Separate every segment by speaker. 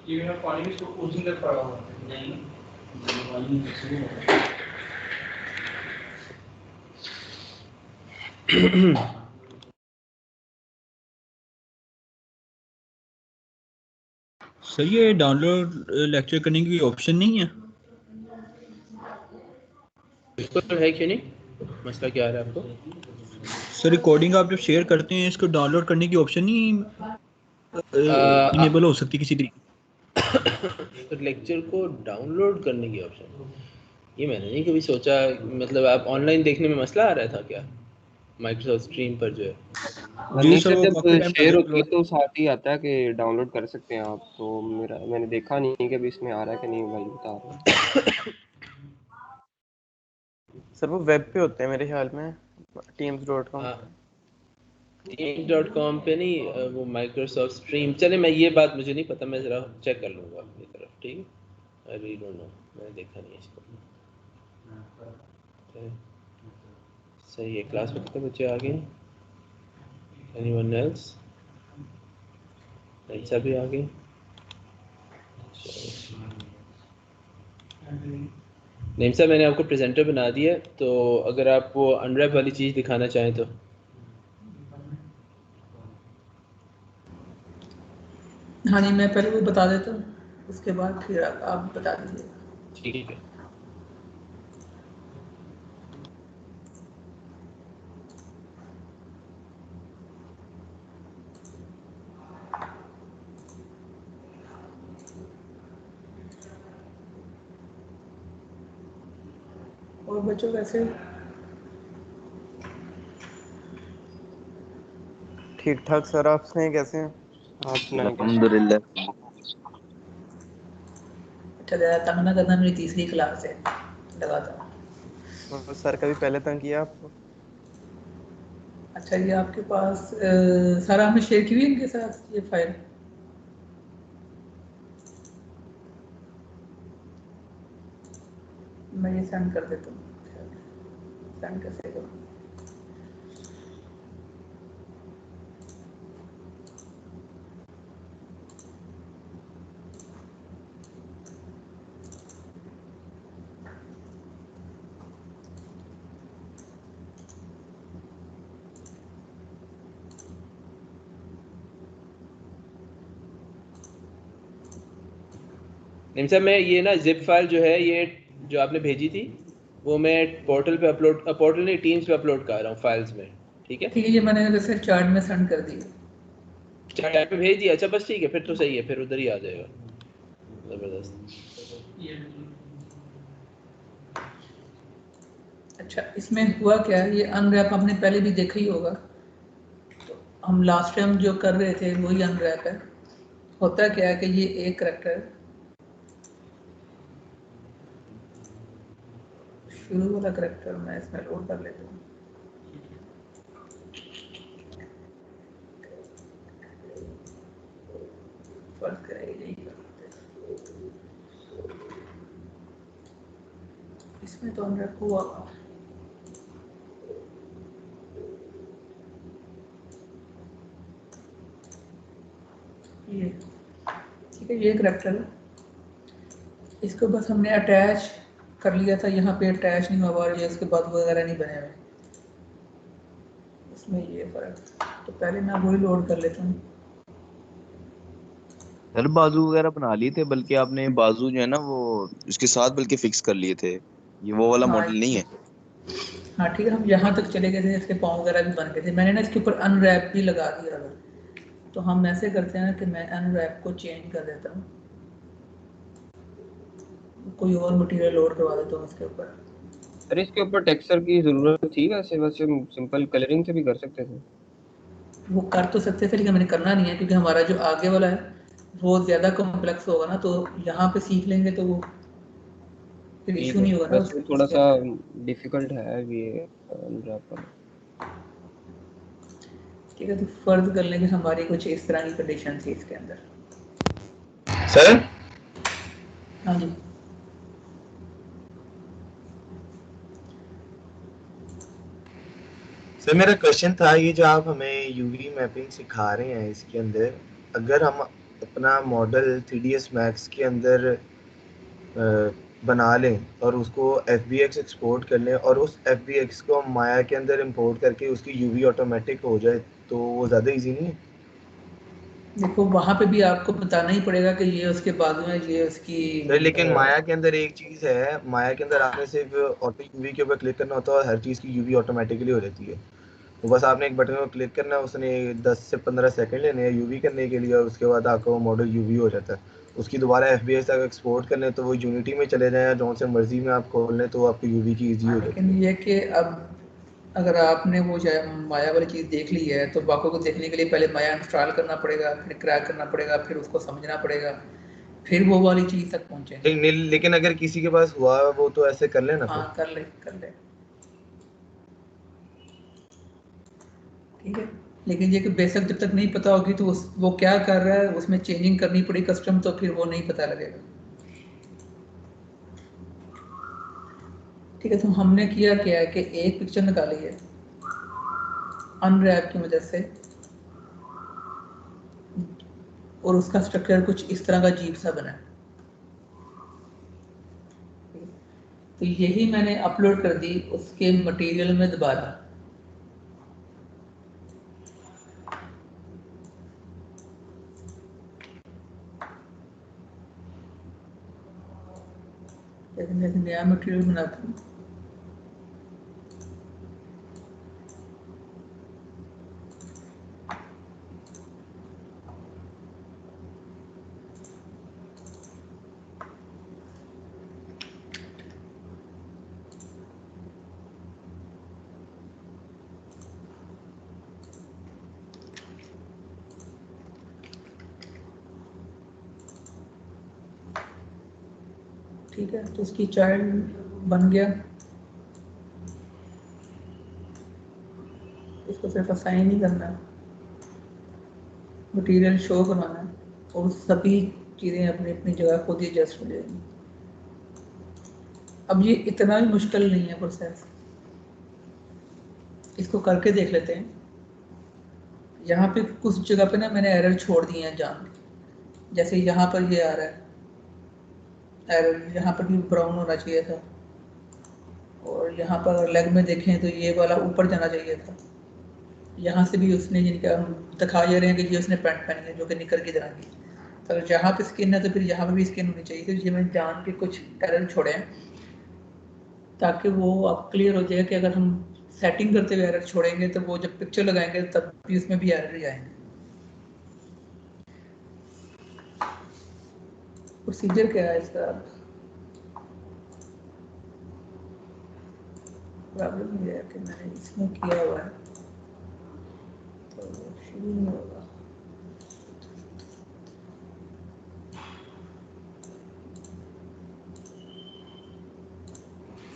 Speaker 1: ये मेरा पानी में उसको उस दिन तक पड़ा हुआ नहीं पानी
Speaker 2: सर ये डाउनलोड लेक्चर करने की ऑप्शन नहीं है?
Speaker 3: बिल्कुल है, क्यों नहीं? मसला क्या आ रहा है आपको?
Speaker 2: सर रिकॉर्डिंग आप जब शेयर करते हैं इसको डाउनलोड करने की ऑप्शन नहीं इनेबल हो सकती किसी तरीके?
Speaker 3: तो लेक्चर को डाउनलोड करने की ऑप्शन ये मैंने नहीं कभी सोचा। मतलब आप ऑनलाइन देखने में मसला आ रहा था क्या माइक्रोसॉफ्ट स्ट्रीम पर जो है?
Speaker 2: जी
Speaker 4: नहीं
Speaker 2: सर,
Speaker 4: सर,
Speaker 2: वो
Speaker 4: जब
Speaker 2: काफी टाइम
Speaker 4: शेयर होती है
Speaker 2: अपलोड।
Speaker 4: तो साथ ही आता है कि डाउनलोड कर सकते हैं आप। तो मैंने देखा नहीं कि अभी इसमें आ रहा है कि नहीं, भाई बता रहा हूँ।
Speaker 5: सर वो वेब पे होते हैं मेरे ख्याल में, teams.com।
Speaker 3: teams.com पे नहीं, वो माइक्रोसॉफ्ट स्ट्रीम। चले, मैं ये बात मुझे नहीं पता, मैं ज़रा चेक कर लूँगा अपनी तरफ, ठीक है? आई रियली डोंट नो, मैंने देखा नहीं है इसको। सही है। क्लास में कितने बच्चे आ गए? Anyone else? ऐसा भी आ गए? नेम साहब, मैंने आपको प्रेजेंटर बना दिया, तो अगर आप वो अनरैप वाली चीज़ दिखाना चाहें तो।
Speaker 6: हाँ जी, मैं पहले वो बता देता हूँ, उसके बाद फिर आप बता दीजिए।
Speaker 3: ठीक है।
Speaker 6: और बच्चों कैसे हो?
Speaker 5: ठीक ठाक सर, आप सुनाए कैसे हैं?
Speaker 4: आप सुनाएं कैसे?
Speaker 7: अल्हम्दुलिल्लाह।
Speaker 6: अच्छा, ज़्यादा तंग ना करना, मेरी तीसरी क्लास है, लगातार।
Speaker 5: और सर कभी पहले तंग किया आपको?
Speaker 6: अच्छा, ये आपके पास सारा हमने शेयर की हुई है इनके साथ ये फाइल? मैं ये सेंड कर देता हूँ। सेंड कैसे करूँ?
Speaker 3: नेम साहब, मैं ये ना जिप फाइल जो है, ये जो आपने भेजी थी, वो मैं पोर्टल पे अपलोड, पोर्टल नहीं, टीम्स पे अपलोड कर रहा हूँ फाइल्स में, ठीक है?
Speaker 6: ठीक है, ये मैंने वैसे चार्ट में सेंड कर दी।
Speaker 3: चैट पे भेज दिया? अच्छा बस ठीक है, फिर तो सही है, फिर उधर ही आ जाएगा। ज़बरदस्त।
Speaker 6: अच्छा, इसमें हुआ क्या है, ये अनरैप आपने पहले भी देखा ही होगा। तो हम लास्ट टाइम जो कर रहे थे वही अनरैप है। होता क्या है कि ये एक करेक्टर, शुरू वाला करेक्टर मैं इसमें लोड कर लेता हूँ। फर्क करेगा यही करते, इसमें तो अनरैप हुआ। ये ठीक है, ये करेक्टर है, इसको बस हमने अटैच कर लिया था, यहाँ पे अटैच नहीं हुआ और ये उसके बाद वगैरह नहीं बने हुए, इसमें ये फर्क। तो पहले मैं वही लोड कर लेता हूँ।
Speaker 7: सर बाजू वगैरह बना लिए थे, बल्कि आपने बाजू जो है ना वो उसके साथ बल्कि फिक्स कर लिए थे। ये वो वाला
Speaker 6: हाँ
Speaker 7: मॉडल नहीं है।
Speaker 6: हाँ ठीक है, हम यहाँ तक चले गए थे, इसके पाँव वगैरह भी बन गए थे, मैंने ना इसके ऊपर अनरैप भी लगा दिया था। तो हम ऐसे करते हैं कि मैं अनरैप को चेंज कर देता हूँ, कोई और मटेरियल लोड करवा देता हूँ इसके ऊपर।
Speaker 4: सर इसके ऊपर टेक्सचर की जरूरत थी? वैसे वैसे सिंपल कलरिंग से भी कर सकते थे।
Speaker 6: वो कर तो सकते थे, लेकिन मैंने करना नहीं है, क्योंकि हमारा जो आगे वाला है वो ज़्यादा कॉम्प्लेक्स होगा ना, तो यहाँ पे सीख लेंगे तो वो फिर
Speaker 4: ठीक
Speaker 6: इशू
Speaker 4: है,
Speaker 6: नहीं होगा ना
Speaker 4: वैसे
Speaker 6: उसके
Speaker 4: थोड़ा सा
Speaker 6: उसके।
Speaker 4: डिफिकल्ट है ये अनरैप वाला।
Speaker 6: ठीक है, तो फर्ज कर लेंगे हमारी कुछ इस तरह की कंडीशन थी इसके अंदर।
Speaker 3: सर
Speaker 6: हाँ जी,
Speaker 8: सर मेरा क्वेश्चन था, ये जो आप हमें यूवी मैपिंग सिखा रहे हैं इसके अंदर, अगर हम अपना मॉडल 3ds मैक्स के अंदर बना लें और उसको FBX एक्सपोर्ट कर लें और उस FBX को हम माया के अंदर इंपोर्ट करके उसकी यूवी ऑटोमेटिक हो जाए, तो वो ज़्यादा इजी नहीं है?
Speaker 6: देखो वहां पे भी आपको बताना ही पड़ेगा कि ये उसके बाजू में, ये उसकी
Speaker 8: सर लेकिन माया के अंदर एक चीज़ है, माया के अंदर आपने सिर्फ ऑटो यूवी के ऊपर क्लिक करना होता है और हर चीज़ की यूवी ऑटोमेटिकली हो जाती है। तो बस आपने एक बटन पर क्लिक करना है, उसने 10 से 15 सेकंड लेने हैं यूवी करने के लिए और उसके बाद आपका वो मॉडल यूवी हो जाता है। उसकी दोबारा FBX तक एक्सपोर्ट कर लें तो वो यूनिटी में चले जाएं, जो से मर्जी में आप खोल लें तो आपको यूवी की ईजी हो जाती
Speaker 6: लेकिन
Speaker 8: है।
Speaker 6: ये कि अब अगर आपने वो माया वाली चीज़ देख ली है तो बाकी को देखने के लिए पहले माया इंस्टॉल करना पड़ेगा, फिर क्रैक करना पड़ेगा, फिर उसको समझना पड़ेगा, फिर वो वाली चीज़ तक पहुंचेंगे।
Speaker 8: लेकिन अगर किसी के पास हुआ है, वो तो ऐसे कर लेना फिर।
Speaker 6: हाँ कर ले, कर ले, ठीक है। लेकिन ये कि बेसिक जब तक नहीं पता होगी तो वो क्या कर रहा है, उसमें चेंजिंग करनी पड़ी कस्टम, तो फिर वो नहीं पता लगेगा। ठीक है, तो हमने किया क्या है कि एक पिक्चर निकाली है अनरैप की मदद से, और उसका स्ट्रक्चर कुछ इस तरह का अजीब सा बना है। तो यही मैंने अपलोड कर दी उसके मटेरियल में दोबारा। जैसे मैं नया मटेरियल बनाता हूँ, ठीक है, तो उसकी चाइल्ड बन गया। इसको सिर्फ असाइन ही करना है, मटेरियल शो करवाना है, और सभी चीज़ें अपनी अपनी जगह खुद ही एडजस्ट हो जाएंगी। अब ये इतना भी मुश्किल नहीं है प्रोसेस, इसको करके देख लेते हैं। यहाँ पे कुछ जगह पे ना मैंने एरर छोड़ दिए हैं जान के। जैसे यहाँ पर ये आ रहा है एरर, यहाँ पर भी ब्राउन होना चाहिए था, और यहाँ पर अगर लेग में देखें तो ये वाला ऊपर जाना चाहिए था। यहाँ से भी उसने, जिनका हम दिखा जा रहे हैं कि ये उसने पैंट पहनी है जो कि निकर की तरह की, तो अगर जहाँ पे स्किन है तो फिर यहाँ पे भी स्किन होनी चाहिए। तो ये मैंने जान के कुछ एरर छोड़े हैं ताकि वो अब क्लियर हो जाए कि अगर हम सेटिंग करते हुए एरर छोड़ेंगे तो वो जब पिक्चर लगाएंगे तब भी उसमें भी एरर ही आएंगे। प्रोसीजर क्या है इसका? प्रॉब्लम ये है कि मैंने इसमें किया हुआ है तो शुरू नहीं होगा।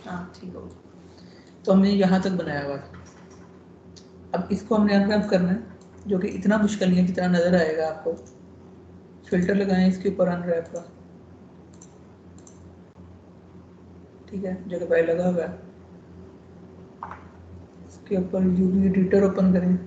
Speaker 6: हाँ ठीक हो, तो हमने यहाँ तक बनाया हुआ था। अब इसको हमने अनरैप करना है, जो कि इतना मुश्किल नहीं है जितना नज़र आएगा आपको। फिल्टर लगाएं इसके ऊपर अनरैप का, ठीक है, जो कि पहले लगा हुआ है। इसके ऊपर यूवी एडिटर ओपन करें,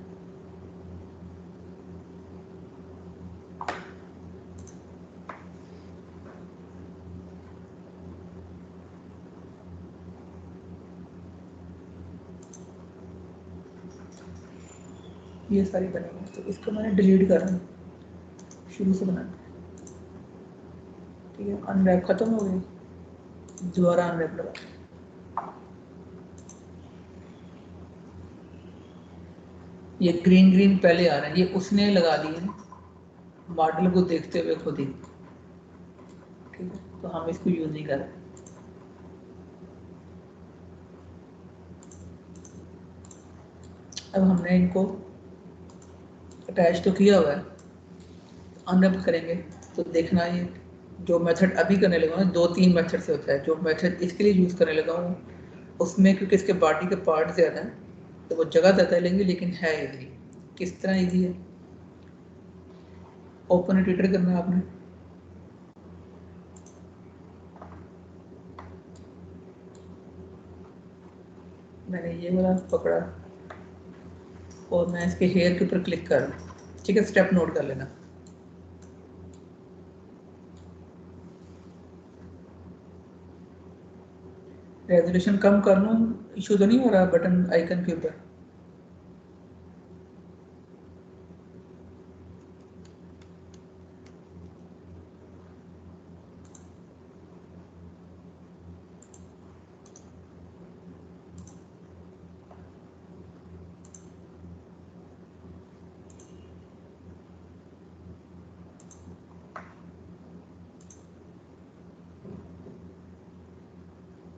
Speaker 6: ये सारी बनेगी। तो इसको मैंने डिलीट करना है, शुरू से बनाना है, ठीक है। अनरैप खत्म हो गई, दोबारा अनरैप लगा। ये ग्रीन ग्रीन पहले आ रहे हैं, ये उसने लगा दिए हैं मॉडल को देखते हुए खुद ही, ठीक है, तो हम इसको यूज नहीं कर रहे। अब हमने इनको अटैच तो किया हुआ है, अनरैप करेंगे तो देखना, ये जो मेथड अभी करने लगा हूँ, 2-3 मेथड से होता है। जो मेथड इसके लिए यूज़ करने लगा हूँ उसमें, क्योंकि इसके बॉडी के पार्ट ज़्यादा हैं तो वो जगह ज़्यादा लेंगे, लेकिन है ईजी। किस तरह ईजी है? ओपन एडिटर करना है आपने, मैंने ये वाला पकड़ा, और मैं इसके हेयर के ऊपर क्लिक कर रहा हूँ। ठीक है, स्टेप नोट कर लेना। रेजोल्यूशन कम कर लूँ, इशू तो नहीं हो रहा बटन आइकन के ऊपर?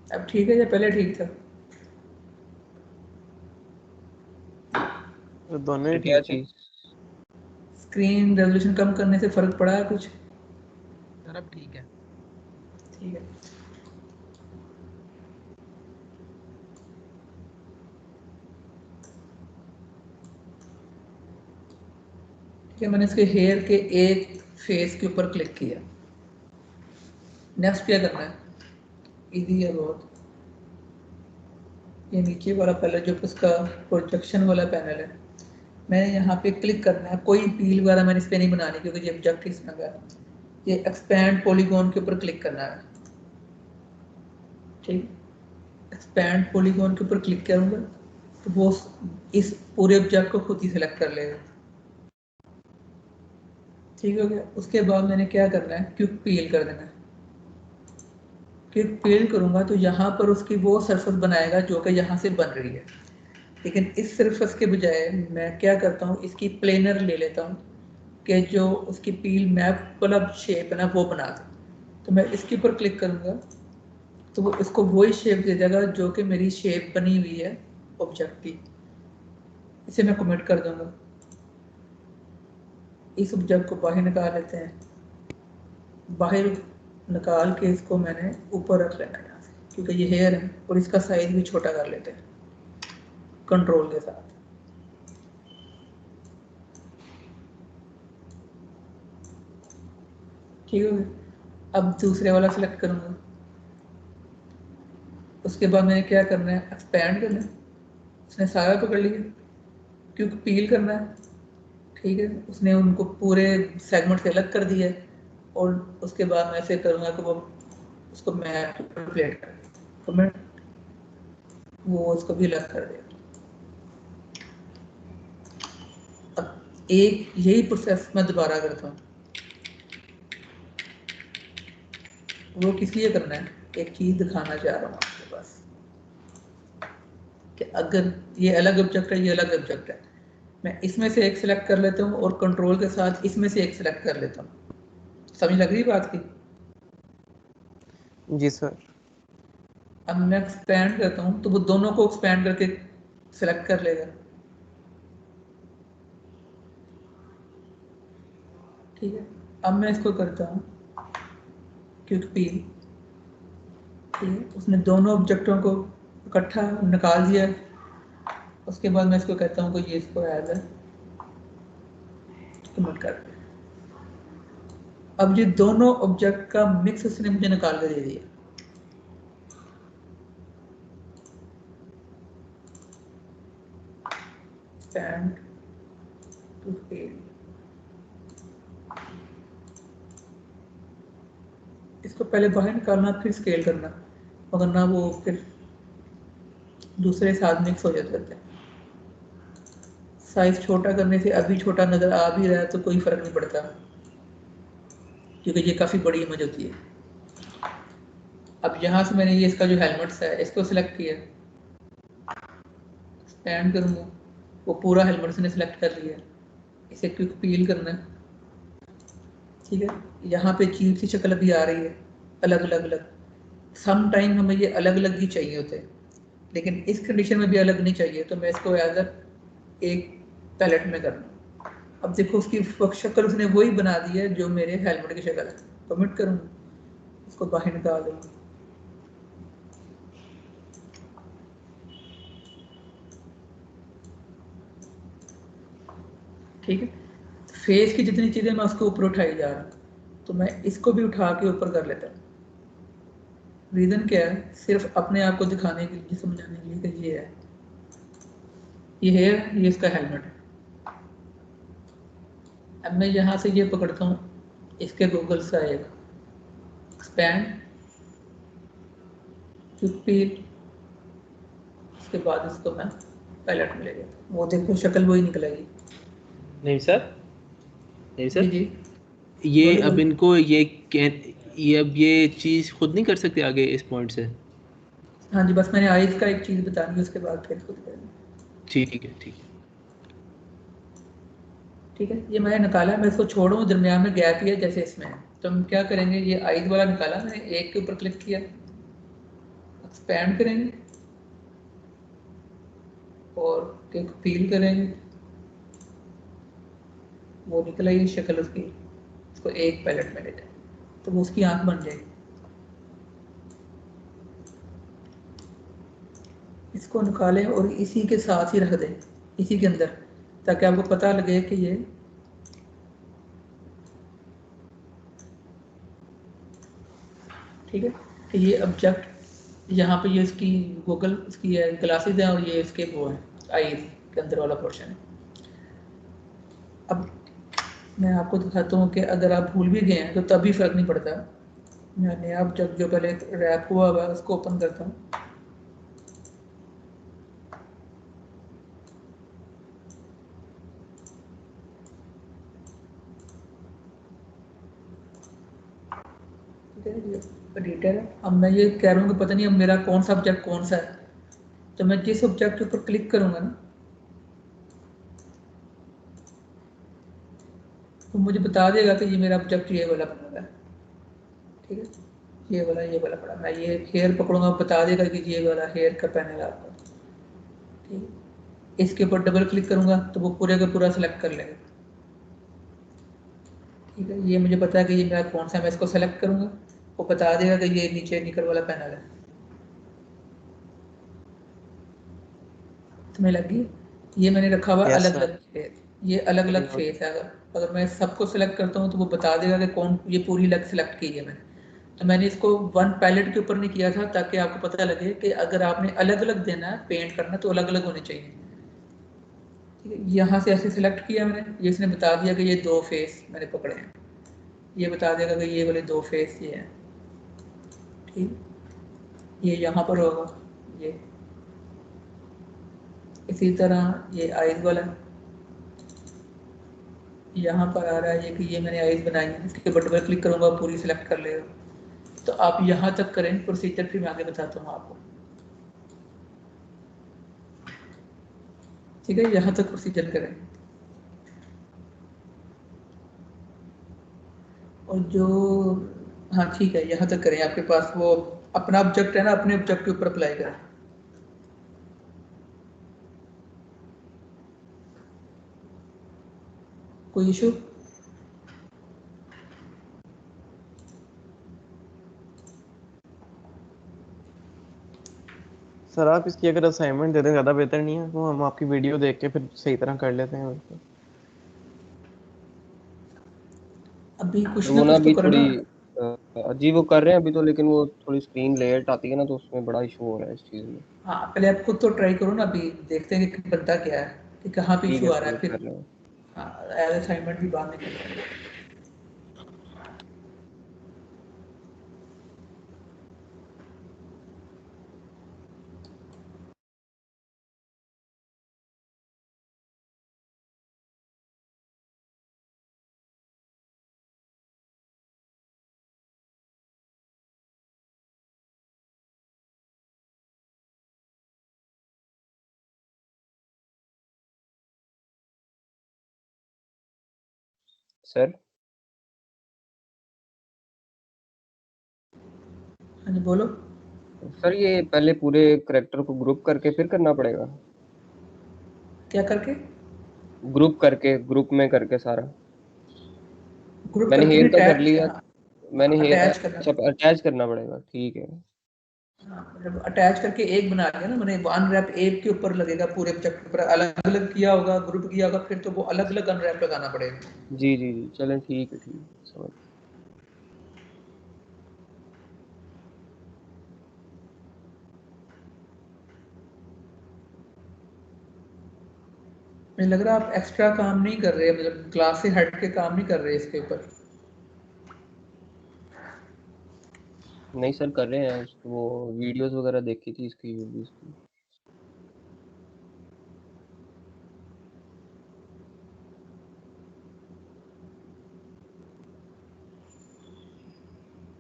Speaker 6: अब ठीक है या पहले ठीक था?
Speaker 5: तो दोनों ही
Speaker 4: क्या
Speaker 5: ठीक है।
Speaker 4: चीज?
Speaker 6: स्क्रीन रेजोल्यूशन कम करने से फर्क पड़ा है कुछ?
Speaker 9: सर अब ठीक है।
Speaker 6: ठीक है। ठीक है, मैंने इसके हेयर के एक फेस के ऊपर क्लिक किया। नेक्स्ट क्या करना है? इजी है बहुत। ये नीचे वाला पहले जो उसका प्रोजेक्शन वाला पैनल है, मैंने यहाँ पे क्लिक करना है। कोई पील वगैरह मैंने इस पर नहीं बनानी क्योंकि ये ऑब्जेक्ट इसमें है। ये एक्सपैंड पॉलीगॉन के ऊपर क्लिक करना है। ठीक, एक्सपैंड पॉलीगॉन के ऊपर क्लिक करूँगा तो वो इस पूरे ऑब्जेक्ट को खुद ही सिलेक्ट कर लेगा। ठीक हो गया। उसके बाद मैंने क्या करना है, क्विक पील कर देना है। क्विक पील करूँगा तो यहाँ पर उसकी वो सरफेस बनाएगा जो कि यहाँ से बन रही है, लेकिन इस सरफेस के बजाय मैं क्या करता हूँ, इसकी प्लेनर ले लेता हूँ कि जो उसकी पील मैप वाला शेप है ना वो बना दे। तो मैं इसके ऊपर क्लिक करूँगा तो वो इसको वही शेप दे देगा जो कि मेरी शेप बनी हुई है ऑब्जेक्ट की। इसे मैं कमिट कर दूंगा। इस ऑब्जेक्ट को बाहर निकाल लेते हैं। बाहर निकाल के इसको मैंने ऊपर रख लेना है यहाँ से, क्योंकि ये हेयर है, और इसका साइज भी छोटा कर लेते हैं कंट्रोल के साथ। ठीक है, अब दूसरे वाला सिलेक्ट करूँगा। उसके बाद मैंने क्या करना है, एक्सपैंड करना है। उसने सारा पकड़ लिया, क्योंकि पील करना है। ठीक है, उसने उनको पूरे सेगमेंट से अलग कर दिया है, और उसके बाद मैं ऐसे करूँगा कि वो उसको मैं प्लेट कर, तो मैं वो उसको भी अलग कर देगा। अब एक यही प्रोसेस मैं दोबारा करता हूँ। वो किस लिए करना है, एक चीज़ दिखाना चाह रहा हूँ आपके पास कि अगर ये अलग ऑब्जेक्ट है, ये अलग ऑब्जेक्ट है, मैं इसमें से एक सिलेक्ट कर लेता हूँ और कंट्रोल के साथ इसमें से एक सिलेक्ट कर लेता हूँ। समझ लग रही बात की?
Speaker 5: जी सर।
Speaker 6: अब मैं एक्सपैंड करता हूँ तो वो दोनों को एक्सपैंड करके सिलेक्ट कर लेगा। ठीक है, अब मैं इसको करता हूँ क्विक पील। ठीक है, उसने दोनों ऑब्जेक्टों को इकट्ठा निकाल दिया। उसके बाद मैं इसको कहता हूँ कि ये इसको एज ए कमेंट कर दे। अब ये दोनों ऑब्जेक्ट का मिक्स उसने मुझे निकाल कर दे दिया। स्टैंड टू फेल, इसको पहले बाहर निकालना फिर स्केल करना, मगर ना वो फिर दूसरे साथ मिक्स हो जाते हैं। साइज छोटा करने से अभी छोटा नज़र आ भी रहा है तो कोई फ़र्क नहीं पड़ता, क्योंकि ये काफ़ी बड़ी इमेज होती है। अब यहाँ से मैंने ये इसका जो हेलमेट्स है इसको सिलेक्ट किया, स्टैंड करूँगा, वो पूरा हेलमेट ने सिलेक्ट कर लिया। इसे क्विक पील करना है। ठीक है, यहाँ पे चीप सी शक्ल भी आ रही है, अलग अलग सम टाइम हमें ये अलग अलग ही चाहिए होते हैं, लेकिन इस कंडीशन में भी अलग नहीं चाहिए, तो मैं इसको एज एक पैलेट में करना। अब देखो उसकी शक्ल उसने वही बना दी है जो मेरे हेलमेट की शक्ल है। कमिट करूँगा, इसको बाहर निकाल दूँगा। ठीक है, फेस की जितनी चीज़ें मैं उसके ऊपर उठाई जा रहा हूँ, तो मैं इसको भी उठा के ऊपर कर लेता हूँ। रीज़न क्या है, सिर्फ अपने आप को दिखाने के लिए, समझाने के लिए कि ये है। ये हेयर, ये इसका हेलमेट है। अब मैं यहाँ से ये पकड़ता हूँ, इसके गूगल से आएगा एक्सपैंड क्विक पील, उसके बाद इसको मैं पैलेट में ले गया, वो देखो शक्ल वही निकल आएगी।
Speaker 3: नहीं सर, नहीं
Speaker 6: जी
Speaker 3: सर,
Speaker 6: जी
Speaker 3: ये
Speaker 6: बोलो
Speaker 3: अब
Speaker 6: बोलो।
Speaker 3: इनको ये अब ये चीज़ खुद नहीं कर सकते आगे इस पॉइंट से?
Speaker 6: हाँ जी, बस मैंने आइज का एक चीज़ बतानी है, उसके बाद फिर खुद करेंगे।
Speaker 3: ठीक है, ठीक है।
Speaker 6: ठीक है, ये मैंने निकाला, मैं इसको छोड़ूँ, दरमियान में गैप ही है जैसे इसमें है, तो हम क्या करेंगे, ये आइज वाला निकाला मैंने, एक के ऊपर क्लिक किया, एक्सपैंड करेंगे और एक फील करेंगे, वो निकल आई शक्ल उसकी, इसको एक पैलेट में लेते हैं तो वो उसकी आंख बन जाएगी। इसको निकालें और इसी के साथ ही रख दें, इसी के अंदर, ताकि आपको पता लगे कि ये ठीक है, कि ये ऑब्जेक्ट यहाँ पे ये इसकी गूगल इसकी ग्लासेस हैं और ये इसके वो हैं आईज के अंदर वाला पोर्शन है। अब मैं आपको दिखाता हूँ कि अगर आप भूल भी गए हैं तो तभी फर्क नहीं पड़ता। मैंने अब जब जो पहले रैप हुआ हुआ है उसको ओपन करता हूँ, ठीक है, ये एडिटर है। अब मैं ये कह रहा हूँ कि पता नहीं अब मेरा कौन सा ऑब्जेक्ट कौन सा है, तो मैं जिस ऑब्जेक्ट के ऊपर क्लिक करूँगा ना तो मुझे बता देगा कि ये मेरा ऑब्जेक्ट ये वाला बना हुआ है। ठीक है, ये वाला पड़ा, मैं ये हेयर पकड़ूंगा, बता देगा कि ये वाला हेयर का पैनल है आपका। ठीक है, इसके ऊपर डबल क्लिक करूंगा तो वो पूरे का पूरा सेलेक्ट कर लेगा। ठीक है, ये मुझे पता है कि ये मेरा कौन सा है, मैं इसको सेलेक्ट करूंगा, वो बता देगा कि ये नीचे निकर वाला पैनल है। तुम्हें लगी, ये मैंने रखा हुआ
Speaker 5: यस
Speaker 6: अलग
Speaker 5: सर।
Speaker 6: अलग फेस, ये अलग अलग फेस है। अगर अगर मैं सबको सेलेक्ट करता हूँ तो वो बता देगा कि कौन, ये पूरी अलग सेलेक्ट की है मैंने। तो मैंने इसको वन पैलेट के ऊपर नहीं किया था ताकि आपको पता लगे कि अगर आपने अलग अलग देना है पेंट करना तो अलग अलग होने चाहिए। ठीक है, यहाँ से ऐसे सेलेक्ट किया मैंने, ये इसने बता दिया कि ये दो फेस मैंने पकड़े हैं, ये बता देगा कि ये वाले दो फेस ये हैं। ठीक, ये यहाँ पर होगा, ये इसी तरह ये आइज वाला यहाँ पर आ रहा है, ये कि ये मैंने आइज बनाई है, इसके ऊपर डबल क्लिक करूँगा पूरी सेलेक्ट कर लेगा। तो आप यहाँ तक करें प्रोसीजर, फिर मैं आगे बताता हूँ आपको। ठीक है, यहाँ तक प्रोसीजर करें। और जो, हाँ ठीक है, यहाँ तक करें, आपके पास वो अपना ऑब्जेक्ट है ना, अपने ऑब्जेक्ट के ऊपर अप्लाई करें। कोई इशू?
Speaker 5: सर आप इसकी अगर असाइनमेंट दे दें ज़्यादा बेहतर नहीं है, तो हम आपकी वीडियो देख के फिर सही तरह कर लेते हैं उसको।
Speaker 6: अभी कुछ
Speaker 4: वो
Speaker 6: ना
Speaker 4: ना
Speaker 6: कुछ तो
Speaker 4: अभी
Speaker 6: करो ना।
Speaker 4: थोड़ी अजीब वो कर रहे हैं अभी तो, लेकिन वो थोड़ी स्क्रीन लेट आती है ना, तो उसमें बड़ा इशू हो रहा है इस चीज़ में।
Speaker 6: हाँ, पहले आप खुद तो ट्राई करो ना, अभी देखते हैं कि बनता क्या है, कि कहाँ पे
Speaker 4: ठीक
Speaker 6: इशू
Speaker 4: है
Speaker 6: आ रहा
Speaker 4: सर,
Speaker 6: है,
Speaker 4: वो
Speaker 6: फिर
Speaker 4: कर रहे हैं।
Speaker 6: हाँ एज असाइनमेंट भी बाद में कर लेंगे।
Speaker 4: सर
Speaker 6: हाँ जी बोलो।
Speaker 4: सर ये पहले पूरे करेक्टर को ग्रुप करके फिर करना पड़ेगा?
Speaker 6: क्या करके?
Speaker 4: ग्रुप में करके सारा।
Speaker 6: ग्रुप
Speaker 4: मैंने
Speaker 6: करके
Speaker 4: हेयर
Speaker 6: नहीं,
Speaker 4: का कर
Speaker 6: टैग,
Speaker 4: लिया।
Speaker 6: हाँ
Speaker 4: मैंने हेयर,
Speaker 6: अटैच करना।
Speaker 4: अच्छा अटैच करना पड़ेगा, ठीक है।
Speaker 6: हाँ, मतलब अटैच करके एक बना लिया ना मैंने, वन रैप एक के ऊपर लगेगा, पूरे प्रोजेक्ट के ऊपर अलग अलग किया होगा, ग्रुप किया होगा, फिर तो वो अलग अलग अनरैप लगाना पड़ेगा।
Speaker 4: जी जी जी, चलें ठीक है, समझ।
Speaker 6: मुझे लग रहा है आप एक्स्ट्रा काम नहीं कर रहे, मतलब क्लास से हट के काम नहीं कर रहे इसके ऊपर।
Speaker 4: नहीं सर कर रहे हैं, वो वीडियोस वगैरह देखी थी इसकी यूवीज की।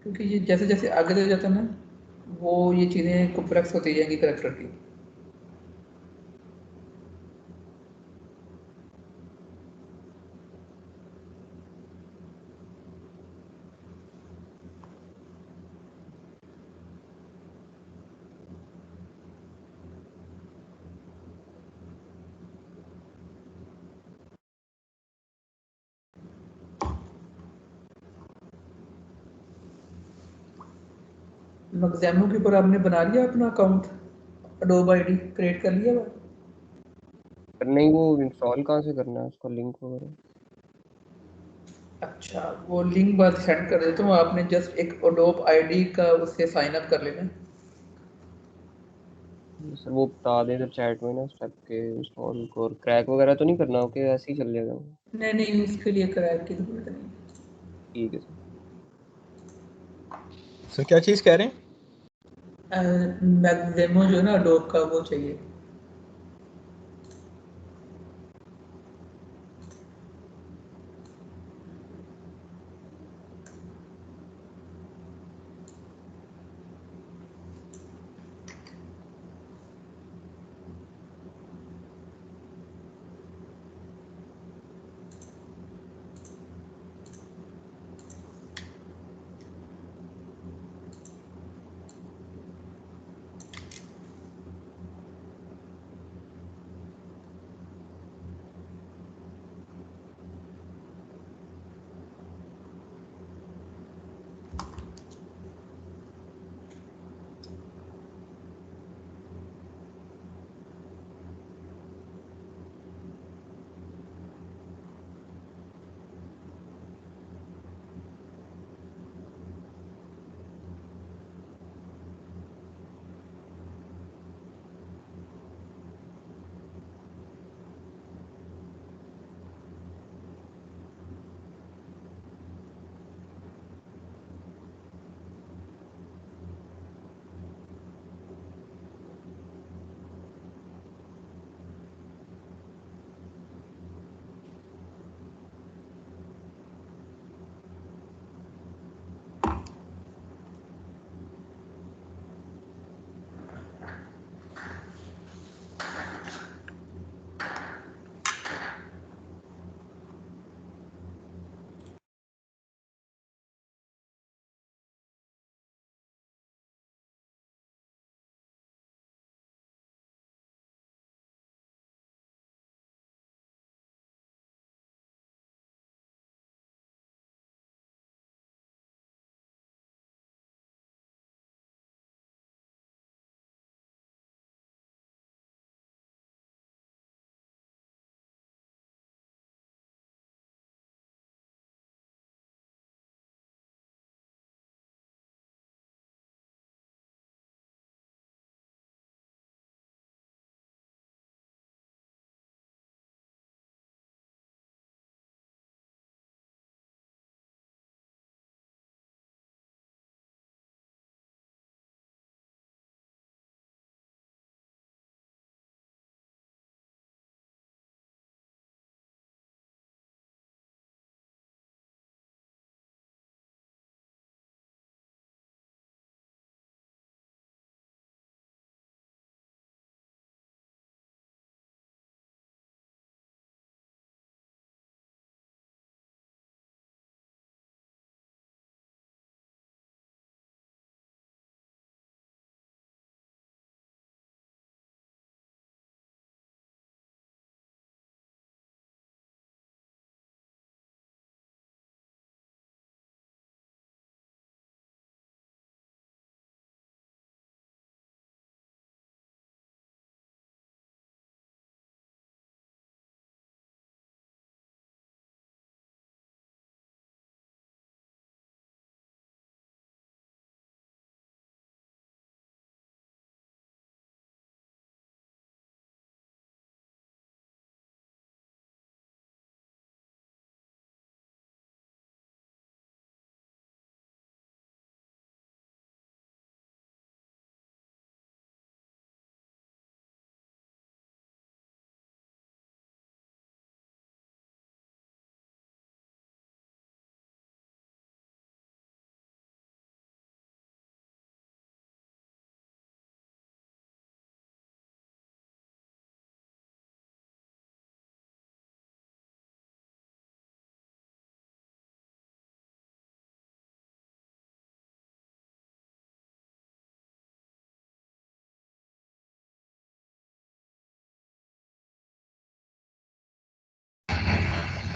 Speaker 6: क्योंकि ये जैसे जैसे आगे चले जाता है ना, वो ये चीज़ें कॉम्प्लेक्स होती जाएंगी करेक्टर की। मैक्सिमो के ऊपर आपने बना लिया अपना अकाउंट, अडोब आईडी क्रिएट कर लिया हुआ?
Speaker 4: पर नहीं, वो इंस्टॉल कहाँ से करना है उसका लिंक वगैरह?
Speaker 6: अच्छा, वो लिंक बाद सेंड कर देता हूँ, आपने जस्ट एक अडोब आईडी का उससे साइन अप कर लेना।
Speaker 4: सर वो बता दें सर चैट में ना स्टेप के इंस्टॉल को, और क्रैक वगैरह तो नहीं करना, ओके ऐसे ही चल जाएगा वो?
Speaker 6: नहीं नहीं, इसके लिए क्रैक की जरूरत नहीं।
Speaker 4: ठीक है सर।
Speaker 2: सर क्या चीज़ कह रहे हैं?
Speaker 6: मैक्सिमो जो है ना अडोब का, वो चाहिए।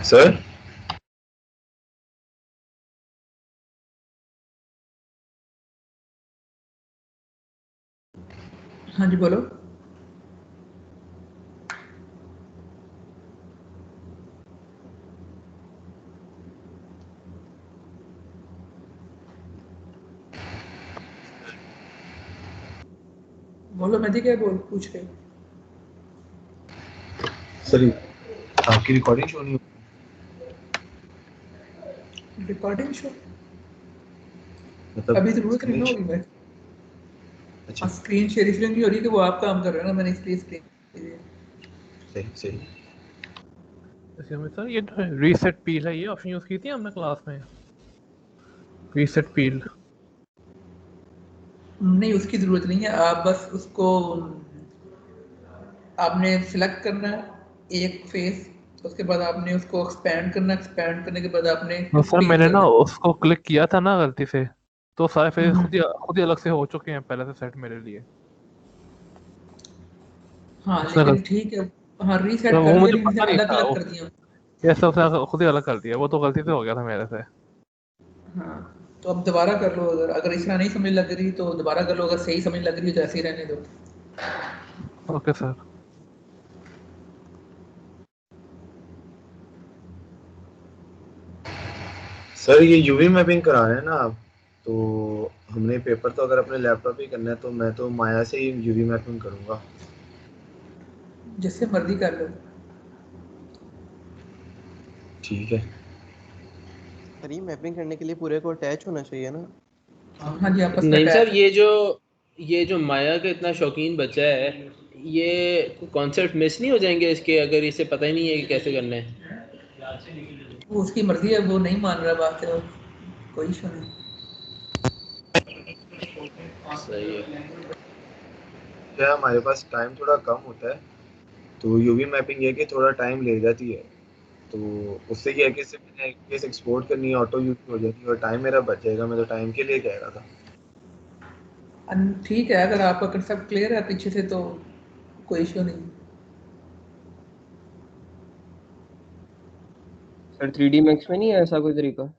Speaker 8: सर
Speaker 6: हाँ जी बोलो। बोलो मेहदी, क्या बोल पूछ रहे हो?
Speaker 8: सर आपकी रिकॉर्डिंग शो नहीं हो
Speaker 6: रिकॉर्डिंग शो
Speaker 8: मतलब
Speaker 6: अभी जरूरत नहीं
Speaker 8: screen
Speaker 6: ना
Speaker 8: share-
Speaker 6: होगी मैं।
Speaker 8: अच्छा
Speaker 6: हाँ, स्क्रीन शेयर इसलिए नहीं हो रही कि वो आप काम कर रहे हो ना, मैंने इसलिए स्क्रीन।
Speaker 8: सही सही।
Speaker 9: इसके में सर ये रीसेट पील है, ये ऑप्शन यूज की थी हमने क्लास में। रीसेट पील।
Speaker 6: नहीं, उसकी जरूरत नहीं है। आप बस उसको आपने सिलेक्ट करना है एक फेस, उसके बाद आपने उसको एक्सपैंड करना है, एक्सपैंड करने के बाद आपने
Speaker 9: तो सर
Speaker 6: पिन
Speaker 9: मैंने ना
Speaker 6: करना है।
Speaker 9: उसको क्लिक किया था ना गलती से, तो सारे फेस
Speaker 6: हम्म,
Speaker 9: खुद ही अलग से हो चुके हैं पहले से सेट मेरे लिए।
Speaker 6: हाँ
Speaker 9: उसने
Speaker 6: लेकिन
Speaker 9: गलती,
Speaker 6: ठीक है। हाँ,
Speaker 9: तो
Speaker 6: रीसेट कर
Speaker 9: वो
Speaker 6: लिया
Speaker 9: मुझे
Speaker 6: लेकिन
Speaker 9: पता नहीं
Speaker 6: अलग
Speaker 9: था
Speaker 6: अलग
Speaker 9: वो,
Speaker 6: कर दिया।
Speaker 9: ये सब उसने खुद ही अलग कर दिया, वो तो गलती से हो गया था मेरे से।
Speaker 6: हाँ, तो अब दोबारा कर लो। अगर अगर इस तरह नहीं समझ लग रही तो दोबारा कर लो, अगर सही समझ लग रही है तो ऐसे ही रहने दो।
Speaker 9: Okay sir.
Speaker 8: सर ये यूवी मैपिंग करा रहे हैं ना आप, तो हमने पेपर तो अगर अपने लैपटॉप ही करना है तो मैं तो माया से ही यूवी मैपिंग करूंगा।
Speaker 6: जिससे मर्जी कर लो।
Speaker 8: ठीक है।
Speaker 5: सर ये मैपिंग करने के लिए पूरे को अटैच होना चाहिए ना?
Speaker 6: हाँ जी, आपस में
Speaker 3: नहीं सर,
Speaker 6: अटैच।
Speaker 3: ये जो माया का इतना शौकीन बच्चा है, ये कॉन्सेप्ट मिस नहीं हो जाएंगे इसके, अगर इसे पता ही नहीं है कि कैसे करना है।
Speaker 6: वो उसकी मर्जी है, वो नहीं मान रहा बात है, कोई इशू नहीं।
Speaker 3: सही है।
Speaker 8: क्या हमारे पास टाइम थोड़ा कम होता है, तो यूवी मैपिंग ये है कि थोड़ा टाइम ले जाती है, तो उससे क्या है कि सिर्फ मैंने एक केस एक्सपोर्ट करनी है, ऑटो यूवी हो जाती है और टाइम मेरा बच जाएगा। मैं तो टाइम के लिए कह रहा था।
Speaker 6: ठीक है, अगर आपका कंसेप्ट क्लियर है पीछे से तो कोई इशू नहीं।
Speaker 4: सर 3D मैक्स में नहीं है ऐसा कोई तरीका?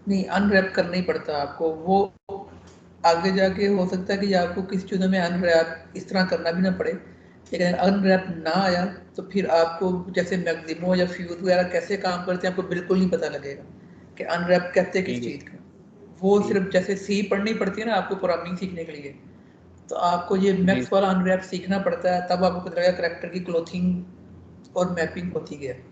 Speaker 6: नहीं, अनरैप करना ही पड़ता है आपको वो। आगे जाके हो सकता है कि आपको किसी चीज़ों में अनरैप इस तरह करना भी ना पड़े, लेकिन अनरैप ना आया तो फिर आपको जैसे मैक्सिमो या फ्यूज वगैरह कैसे काम करते हैं आपको बिल्कुल नहीं पता लगेगा कि अनरैप कहते हैं किस
Speaker 4: ठीक है।
Speaker 6: चीज़ का। वो
Speaker 4: ठीक।
Speaker 6: सिर्फ जैसे सी पढ़नी पड़ती है ना आपको प्रोग्रामिंग सीखने के लिए, तो आपको ये
Speaker 4: जी।
Speaker 6: मैक्स वाला अनरैप सीखना पड़ता है, तब आपको पता लगेगा करेक्टर की क्लोथिंग और मैपिंग होती है।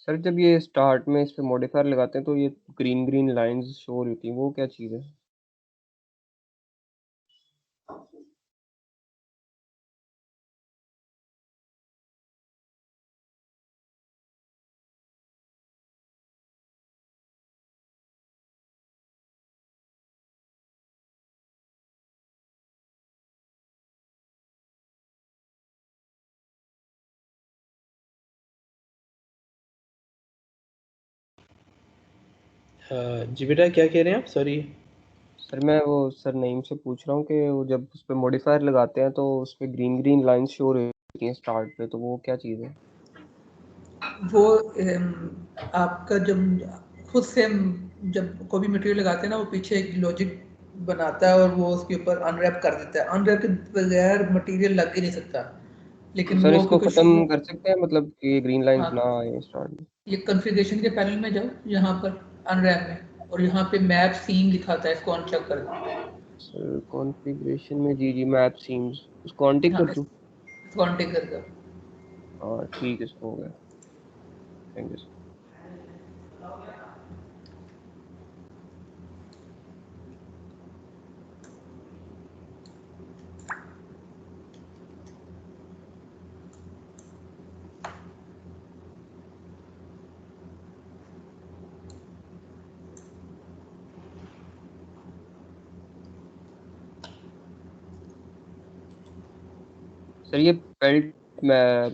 Speaker 4: सर जब ये स्टार्ट में इस पे मॉडिफायर लगाते हैं तो ये ग्रीन ग्रीन लाइंस शो हो रही थी, वो क्या चीज़ है?
Speaker 3: जी बेटा, क्या कह रहे हैं आप? सॉरी।
Speaker 4: सर मैं वो सर नईम से पूछ रहा हूँ कि वो जब उस पे मॉडिफायर लगाते हैं तो उस पे ग्रीन ग्रीन लाइंस शो रहती हैं स्टार्ट पे, तो वो क्या चीज़ है?
Speaker 6: वो आपका जब खुद से हम जब कोई भी मटेरियल लगाते हैं ना, वो पीछे एक लॉजिक बनाता है और वो उसके ऊपर अनरैप कर देता है। अनरैप के बगैर मटेरियल लग ही नहीं सकता,
Speaker 4: तो
Speaker 6: लेकिन
Speaker 4: सर
Speaker 6: वो
Speaker 4: इसको
Speaker 6: क्योंकि
Speaker 4: खत्म कर सकते हैं, मतलब कि ये ग्रीन लाइंस
Speaker 6: हाँ,
Speaker 4: ना आए स्टार्ट में?
Speaker 6: ये कॉन्फ़िगरेशन के पैनल में जाओ, यहाँ पर अनरैप में, और यहाँ पे मैप सीन दिखाता है, इसको अनचेक कर दो।
Speaker 4: सर कॉन्फ़िगरेशन में जी मैप सीम्स, उसको अनटिक
Speaker 6: हाँ,
Speaker 4: कर दूँ?
Speaker 6: इसको अनटिक कर दो।
Speaker 4: हाँ ठीक है, इसको हो गया। Thank you sir. सर ये पेल्ट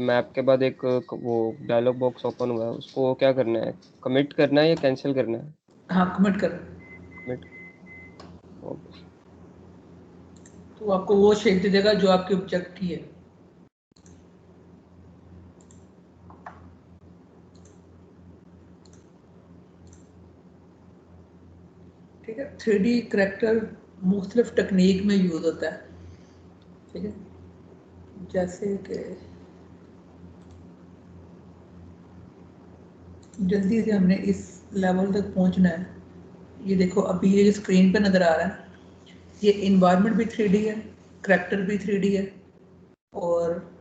Speaker 4: मैप के बाद एक वो डायलॉग बॉक्स ओपन हुआ है, उसको क्या करना है? कमिट करना है या कैंसिल करना है?
Speaker 6: हाँ, कमिट कर।
Speaker 4: कमिट। ओके।
Speaker 6: तो आपको वो शेप दे देगा जो आपके ऑब्जेक्ट की है। ठीक है, 3D करैक्टर मुख्तलिफ टेक्निक में यूज होता है। ठीक है, जैसे कि जल्दी से हमने इस लेवल तक पहुंचना है। ये देखो, अभी ये जो स्क्रीन पे नज़र आ रहा है, ये इन्वायरमेंट भी 3D है, करैक्टर भी 3D है, और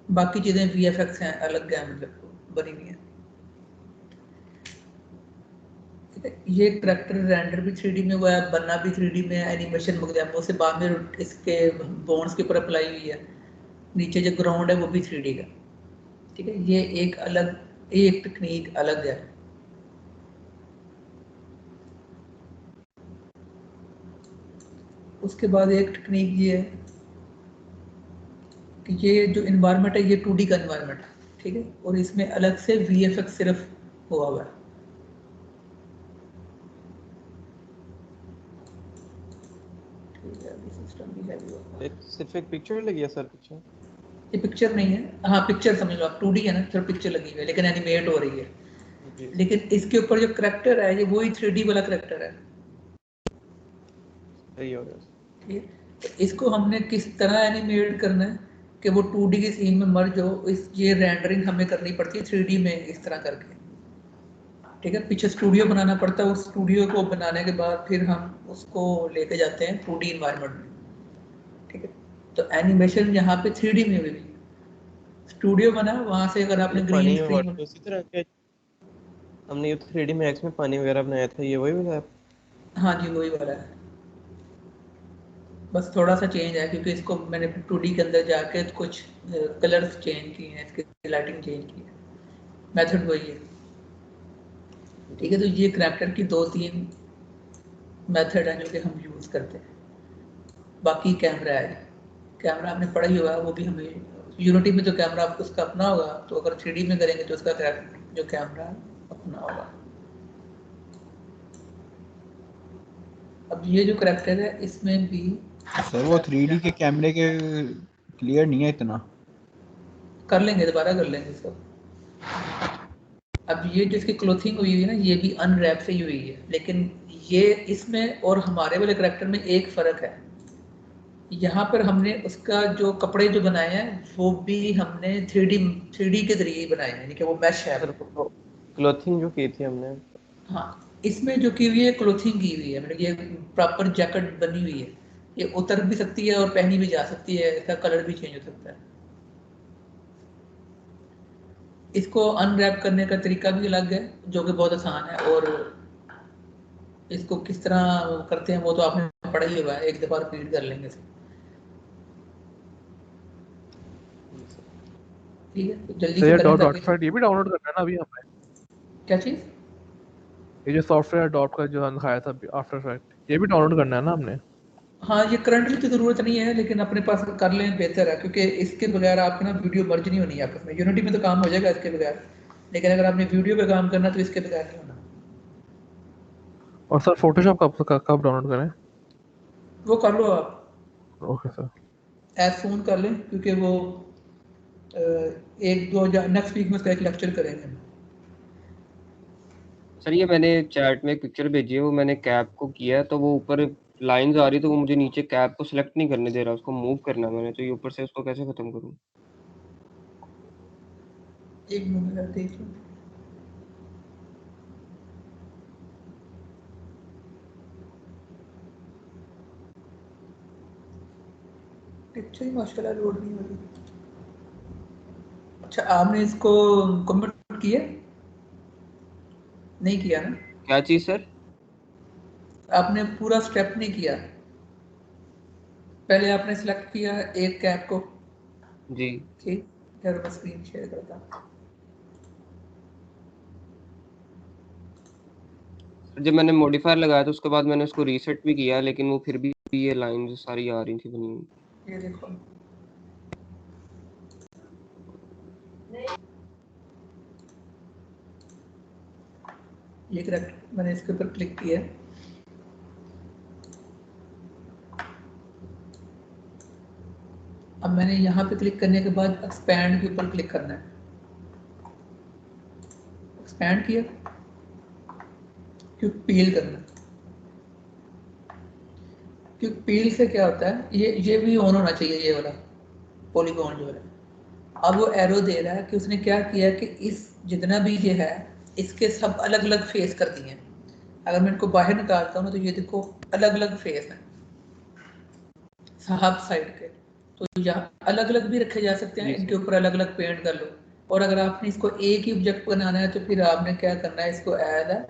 Speaker 6: बाकी चीज़ें VFX हैं, अलग है, मतलब बनी हुई हैं। ठीक है, ये करैक्टर रेंडर भी 3D में हुआ है, बनना भी 3D में है, एनिमेशन वगैरह मुँह से बाद में इसके बोन्स के ऊपर अप्लाई हुई है। नीचे जो ग्राउंड है वो भी 3D का। ठीक है, ये एक टेक्निक अलग है। उसके बाद एक टेक्निक ये है कि ये जो इन्वायरमेंट है ये 2D का इन्वायरमेंट है। ठीक है, और इसमें अलग से VFX सिर्फ हुआ है। ठीक है, अभी सिस्टम भी हैवी होगा।
Speaker 5: एक सिर्फ एक पिक्चर लगी है सर पीछे?
Speaker 6: ये पिक्चर नहीं है, हाँ पिक्चर समझ लो आप, 2D है ना, सिर्फ पिक्चर लगी हुई है लेकिन एनिमेट हो रही है।
Speaker 5: जी
Speaker 6: लेकिन इसके ऊपर जो करैक्टर है ये वही 3D वाला करैक्टर है।
Speaker 5: सही हो गया।
Speaker 6: ठीक है, तो इसको हमने किस तरह एनिमेट करना है कि वो 2D के सीन में मर्ज हो, इस ये रेंडरिंग हमें करनी पड़ती है 3D में इस तरह करके। ठीक है, पीछे स्टूडियो बनाना पड़ता है, उस स्टूडियो को बनाने के बाद फिर हम उसको लेके जाते हैं 2D इन्वायरमेंट में। ठीक है, तो एनिमेशन यहाँ पे 3D में हुई, स्टूडियो बना, वहां से अगर
Speaker 5: ये
Speaker 6: आपने ग्रीन
Speaker 5: पानी में
Speaker 6: स्क्रीन।
Speaker 5: वाटर उसी तरह के हमने ये 3D मैक्स में पानी वगैरह बनाया था, ये वही वाला है?
Speaker 6: हाँ जी, वही वाला है, बस थोड़ा सा चेंज है क्योंकि इसको मैंने 2D के अंदर जाके कुछ कलर्स चेंज किए हैं, इसकी लाइटिंग चेंज की है, मेथड वही है। ठीक है, तो ये करैक्टर की 2-3 मेथड है जो कि हम यूज़ करते हैं। बाकी कैमरा है, कैमरा आपने पढ़ा ही होगा, वो भी हमें यूनिटी में तो कैमरा उसका अपना होगा, तो अगर 3D में करेंगे तो उसका जो कैमरा अपना होगा। अब ये जो करैक्टर है इसमें भी
Speaker 2: सर वो 3D के कैमरे के क्लियर नहीं है इतना।
Speaker 6: कर लेंगे, दोबारा कर लेंगे इसको। अब ये जिसकी क्लोथिंग हुई है ना, ये भी अनरैप से ही हुई है, लेकिन ये इसमें और हमारे वाले करैक्टर में एक फ़र्क है। यहाँ पर हमने उसका जो कपड़े जो बनाए हैं वो भी हमने 3D के जरिए ही बनाए हैं, यानी कि वो मैश है।
Speaker 5: सर क्लोथिंग जो की थी हमने।
Speaker 6: हाँ, इसमें जो की हुई है क्लोथिंग की हुई है, मतलब ये प्रॉपर जैकेट बनी हुई है, ये उतर भी सकती है और पहनी भी जा सकती है, इसका कलर भी चेंज हो सकता है। इसको अनरैप करने का तरीका भी अलग है जो कि बहुत आसान है, और इसको किस तरह करते हैं वो तो आपने पढ़ा ही होगा, एक दफ़ा रिपीट कर लेंगे इसे। ठीक है, तो जल्दी
Speaker 9: सर
Speaker 6: से
Speaker 9: ये
Speaker 6: करें
Speaker 9: डॉट
Speaker 6: ताकि
Speaker 9: फाइट ये भी डाउनलोड करना है ना अभी हमें?
Speaker 6: क्या चीज़?
Speaker 9: ये जो सॉफ्टवेयर डॉट का जो दिखाया था आफ्टर इफेक्ट, ये भी डाउनलोड करना है ना हमने?
Speaker 6: हाँ, ये करंटली तो ज़रूरत नहीं है, लेकिन अपने पास कर लें बेहतर है, क्योंकि इसके बगैर आपकी ना वीडियो मर्ज नहीं होनी है आपस में। यूनिटी में तो काम हो जाएगा इसके बगैर, लेकिन अगर आपने वीडियो पे काम करना तो इसके बगैर नहीं होना।
Speaker 9: और सर फोटोशॉप कब डाउनलोड करें?
Speaker 6: वो कर लो आप
Speaker 9: ओके सर।
Speaker 6: एज सून कर लें, क्योंकि वो एक दो नेक्स्ट वीक में उसका एक लेक्चर करेंगे।
Speaker 4: सर ये मैंने चैट में एक पिक्चर भेजी है, वो मैंने कैप को किया है तो वो ऊपर लाइंस आ रही, तो वो मुझे नीचे कैप को सिलेक्ट नहीं करने दे रहा, उसको मूव करना है मैंने, तो ये ऊपर से उसको कैसे खत्म करूँ?
Speaker 6: एक मिनट देख लो। पिक्चर ही माशाल्लाह लोड नहीं हो रही। अच्छा, आपने इसको कमेंट किया? नहीं किया ना?
Speaker 4: क्या चीज़ सर?
Speaker 6: आपने पूरा स्टेप नहीं किया। पहले आपने सिलेक्ट किया एक कैप को।
Speaker 4: जी
Speaker 6: ठीक, यार मैं स्क्रीन शेयर करता हूँ।
Speaker 4: सर, जब मैंने मॉडिफायर लगाया तो उसके बाद मैंने उसको रीसेट भी किया, लेकिन वो फिर भी ये लाइंस सारी आ रही थी बनी हुई।
Speaker 6: ये देखो, ये करेक्ट, मैंने इसके ऊपर क्लिक किया। अब मैंने यहाँ पे क्लिक करने के बाद एक्सपैंड के ऊपर क्लिक करना है। एक्सपैंड किया, क्योंकि पील करना है। क्योंकि पील से क्या होता है, ये भी ऑन होना चाहिए, ये वाला पॉलीगॉन जो है। अब वो एरो दे रहा है कि उसने क्या किया कि इस जितना भी ये है इसके सब अलग अलग फेस कर दिए हैं। अगर मैं इनको बाहर निकालता हूँ ना, तो ये देखो अलग अलग फेस हैं साहब साइड के। तो यहाँ अलग अलग भी रखे जा सकते हैं,
Speaker 4: जी
Speaker 6: इनके
Speaker 4: सर।
Speaker 6: ऊपर अलग अलग पेंट कर लो। और अगर आपने इसको एक ही ऑब्जेक्ट बनाना है तो फिर आपने क्या करना है, इसको ऐड है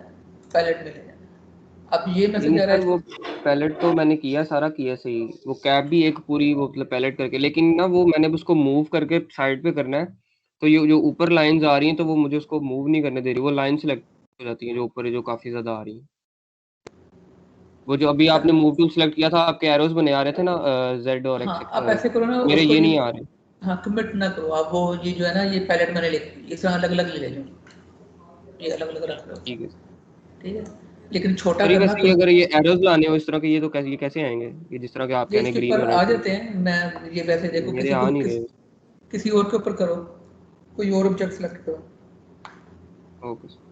Speaker 6: पैलेट में ले जाना है। अब ये मैसेज
Speaker 4: नहीं
Speaker 6: आ रहा
Speaker 4: सर,
Speaker 6: है
Speaker 4: वो
Speaker 6: इसको।
Speaker 4: पैलेट तो मैंने किया, सारा किया सही, वो कैप भी एक पूरी वो मतलब पैलेट करके, लेकिन ना वो मैंने उसको मूव करके साइड पे करना है, तो ये जो ऊपर लाइंस आ रही हैं तो वो मुझे उसको मूव नहीं करने दे रही, वो लाइन सेलेक्ट हो जाती है जो ऊपर है, जो काफी ज्यादा आ रही है। वो जो अभी
Speaker 6: अच्छा,
Speaker 4: आपने मूव टूल सेलेक्ट किया था, आपके एरोज बने आ रहे थे ना, जेड और
Speaker 6: हाँ
Speaker 4: एक्स,
Speaker 6: आप ऐसे करो ना
Speaker 4: मेरे
Speaker 6: उसको,
Speaker 4: ये
Speaker 6: ये
Speaker 4: नहीं आ रहे।
Speaker 6: हाँ कमिट ना करो आप। वो ये जो है ना, ये पैलेट मैंने लिख इस तरह अलग अलग ले लो, ये अलग अलग रख लो।
Speaker 4: ठीक है
Speaker 6: ठीक है, लेकिन छोटा
Speaker 4: सर। ये
Speaker 6: करना
Speaker 4: वैसे
Speaker 6: तो।
Speaker 4: ये अगर ये एरोज लाने हो इस तरह के, ये तो कैसे, ये कैसे आएंगे, ये जिस तरह के आप
Speaker 6: ये
Speaker 4: कह रहे हैं
Speaker 6: इसके
Speaker 4: ग्रीन
Speaker 6: ऊपर
Speaker 4: वाले
Speaker 6: आ
Speaker 4: टूल
Speaker 6: जाते
Speaker 4: पे?
Speaker 6: हैं। मैं ये वैसे देखो,
Speaker 4: मेरे आ नहीं रहे।
Speaker 6: किसी और के ऊपर करो, कोई और ऑब्जेक्ट सेलेक्ट करो।
Speaker 4: Okay sir.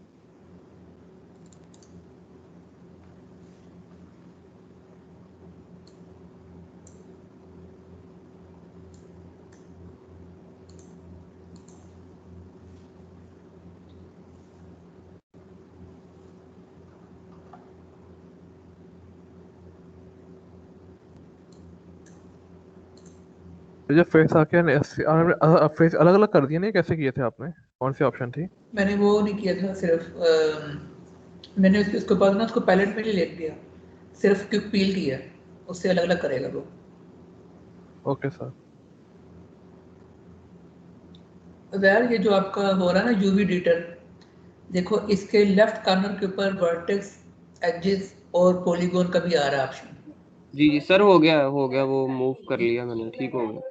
Speaker 9: तो जब फेस आके फेस अलग अलग कर दिए ना, ये कैसे किए थे आपने? कौन सी ऑप्शन थी?
Speaker 6: मैंने वो नहीं किया था, सिर्फ मैंने उसके बाद ना उसको पैलेट में ही लिख दिया, सिर्फ क्विक पील किया, उससे अलग अलग करेगा वो।
Speaker 9: Okay sir.
Speaker 6: अब यार ये जो आपका हो रहा है ना यूवी एडिटर, देखो इसके लेफ्ट कॉर्नर के ऊपर वर्टेक्स, एजेस और पॉलीगॉन का भी आ रहा है ऑप्शन।
Speaker 4: जी जी सर, हो गया वो मूव कर लिया मैंने, ठीक हो गया।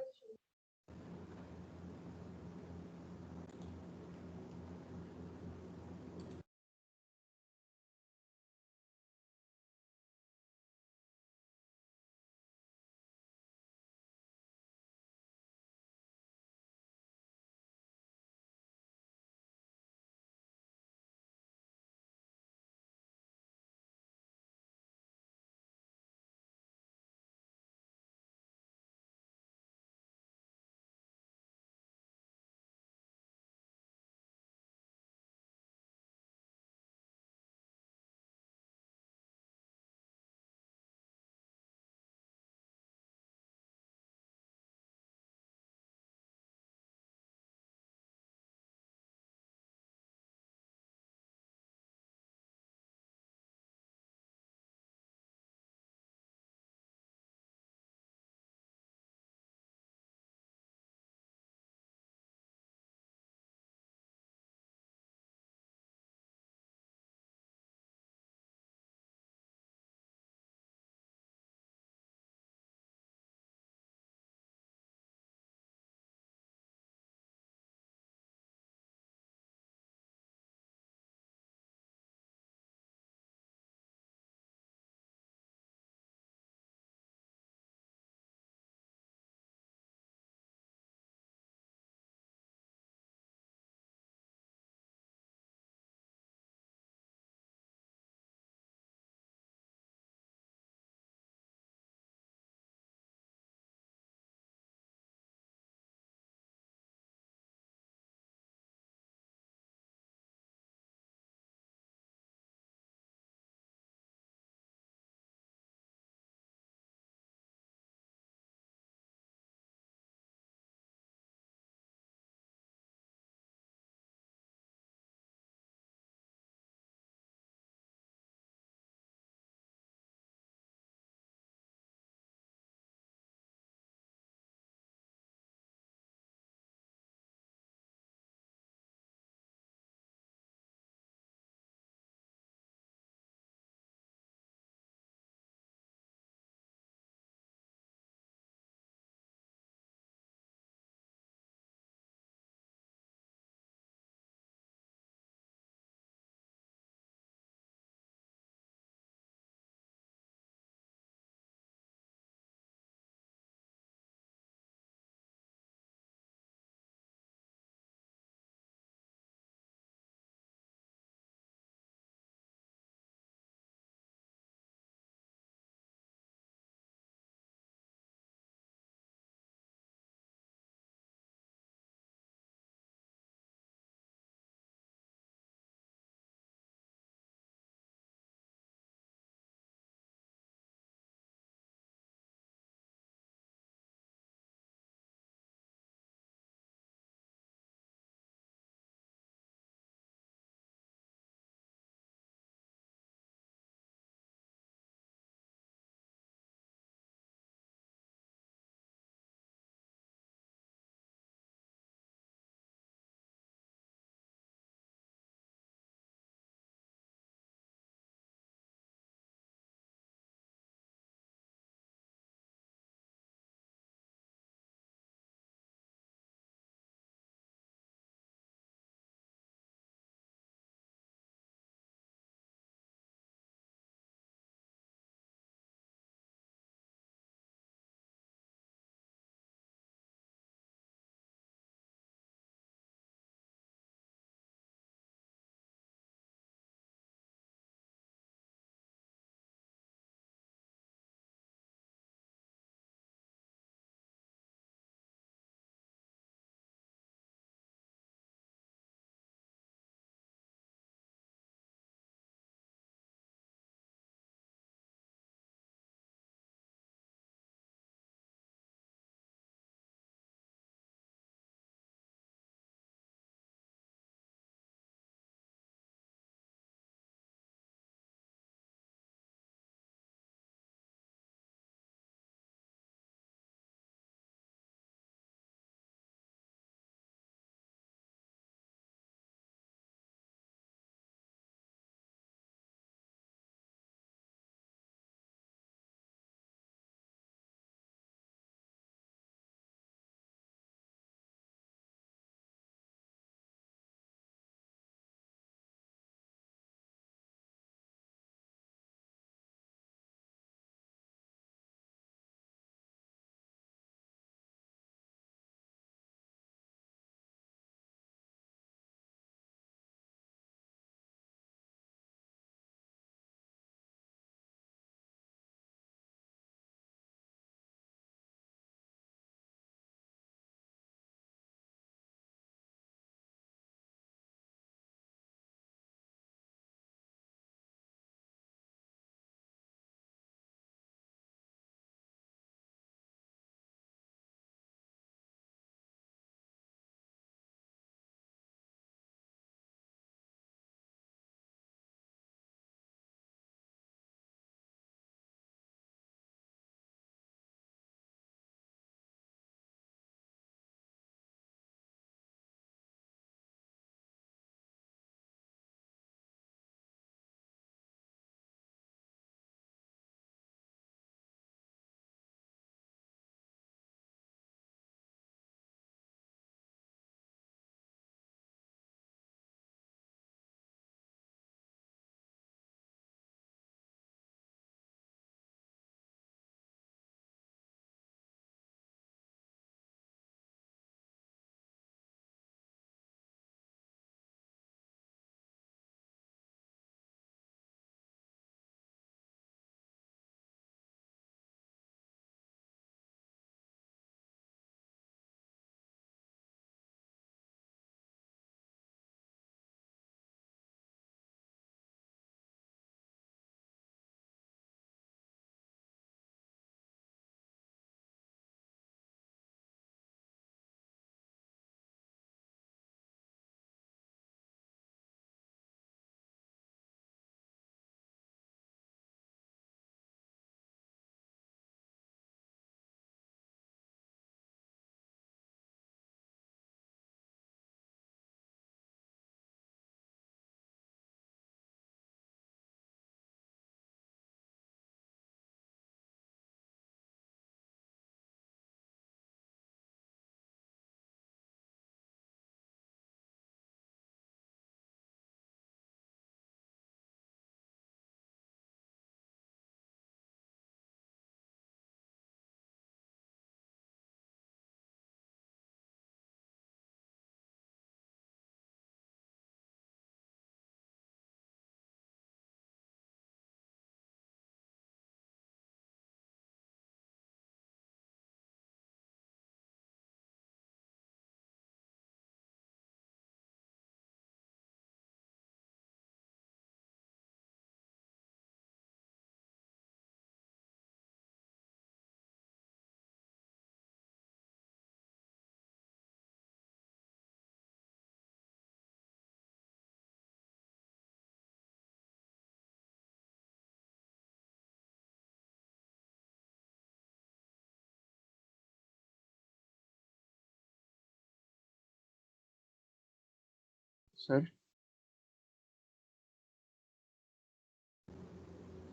Speaker 4: सर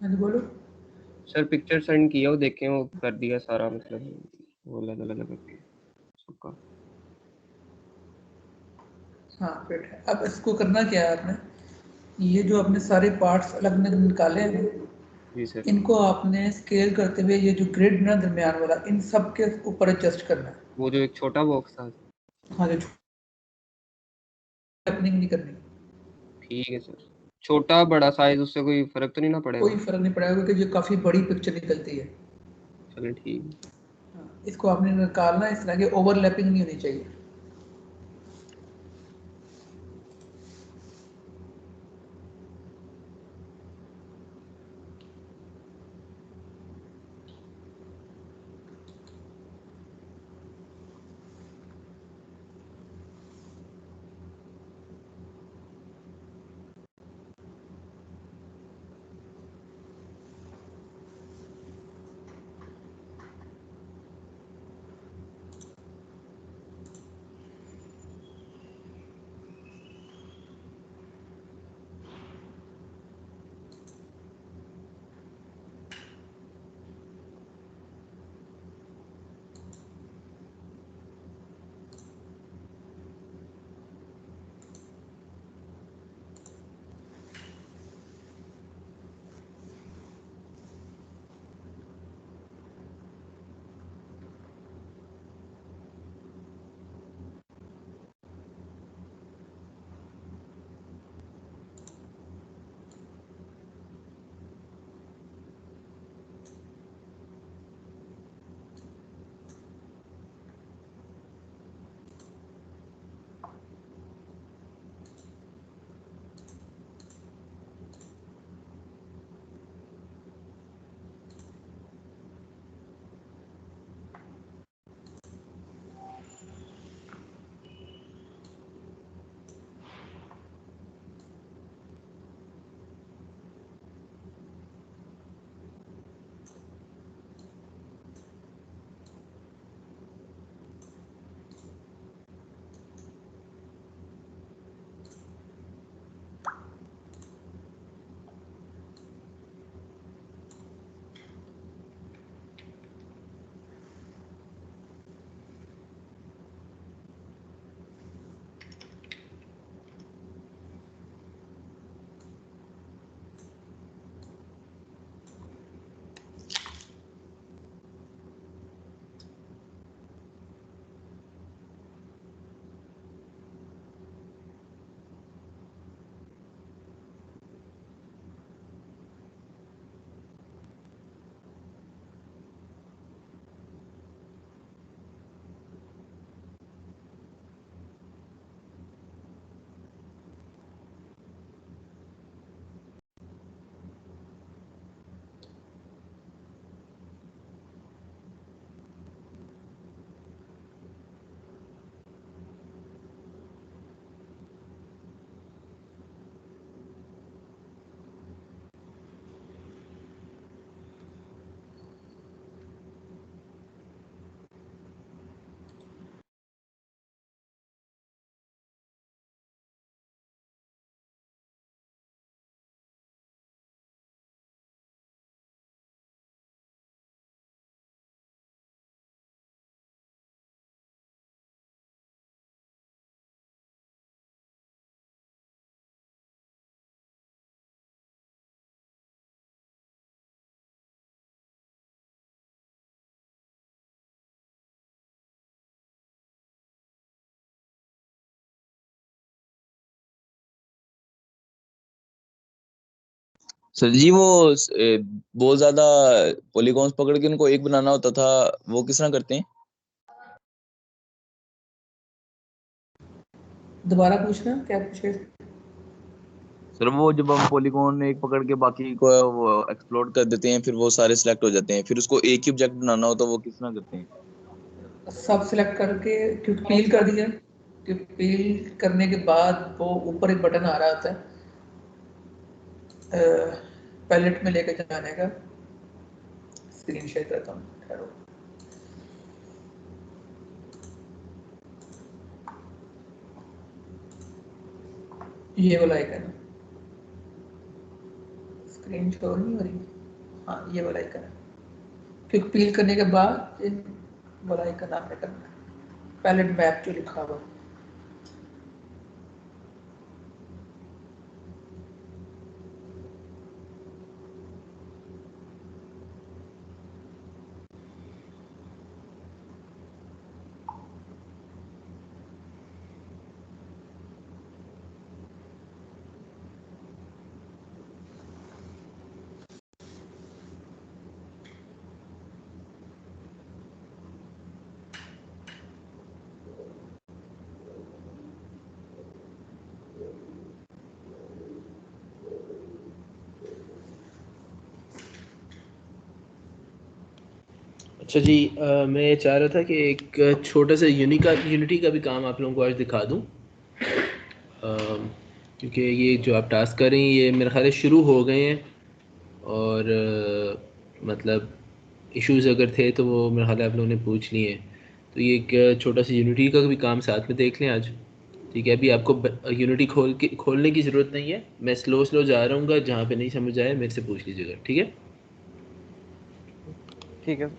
Speaker 6: हाँ जी बोलो।
Speaker 4: सर पिक्चर सेंड किया, वो देखें, वो कर दिया सारा, मतलब वो अलग अलग करके सबका।
Speaker 6: हाँ फिट है। अब इसको करना क्या है आपने, ये जो आपने सारे पार्ट्स अलग अलग निकाले हैं,
Speaker 4: जी सर।
Speaker 6: इनको आपने स्केल करते हुए ये जो ग्रिड ना दरमियान वाला, इन सब के ऊपर एडजस्ट करना है।
Speaker 4: वो जो एक छोटा बॉक्स था।
Speaker 6: हाँ जो हैपनिंग नहीं करनी,
Speaker 4: ठीक है सर। छोटा बड़ा साइज उससे कोई फर्क तो नहीं ना पड़ेगा?
Speaker 6: कोई फर्क नहीं पड़ेगा क्योंकि ये काफ़ी बड़ी पिक्चर निकलती है।
Speaker 4: चलिए ठीक है।
Speaker 6: हाँ, इसको आपने निकालना है, इस तरह की ओवरलैपिंग नहीं होनी चाहिए।
Speaker 7: सर जी वो बहुत ज्यादा पॉलीगॉन्स पकड़ के उनको एक बनाना होता था, वो किस तरह करते हैं?
Speaker 6: दोबारा पूछना, क्या पूछे?
Speaker 7: सर वो जब हम पॉलीगॉन एक पकड़ के बाकी को वो एक्सप्लोड कर देते हैं, फिर वो सारे सिलेक्ट हो जाते हैं, फिर उसको एक ही ऑब्जेक्ट बनाना होता है, वो किस तरह करते हैं?
Speaker 6: सब सिलेक्ट करके, क्योंकि पील कर दिया, क्योंकि पील करने के बाद वो ऊपर एक बटन आ रहा होता है पैलेट में लेके जाने का। स्क्रीन शेयर करता हूँ, ठहरो। ये वाला आइकन है, स्क्रीन शो नहीं हो रही, हाँ ये वाला आइकन है, क्विक पील करने के बाद ये वाला आइकन आपने करना है, पैलेट मैप जो लिखा हुआ है।
Speaker 3: अच्छा जी, मैं चाह रहा था कि एक छोटा सा यूनिटी का भी काम आप लोगों को आज दिखा दूं, क्योंकि ये जो आप टास्क कर रहे हैं ये मेरे ख्याल से शुरू हो गए हैं, और मतलब इश्यूज अगर थे तो वो मेरे ख्याल है आप लोगों ने पूछ लिए हैं। तो ये एक छोटा सा यूनिटी का भी काम साथ में देख लें आज, ठीक है। अभी आपको यूनिटी खोलने की ज़रूरत नहीं है, मैं स्लो जा रहा हूँ, जहाँ पे नहीं समझ आए मेरे से पूछ लीजिएगा, ठीक है।
Speaker 5: ठीक है।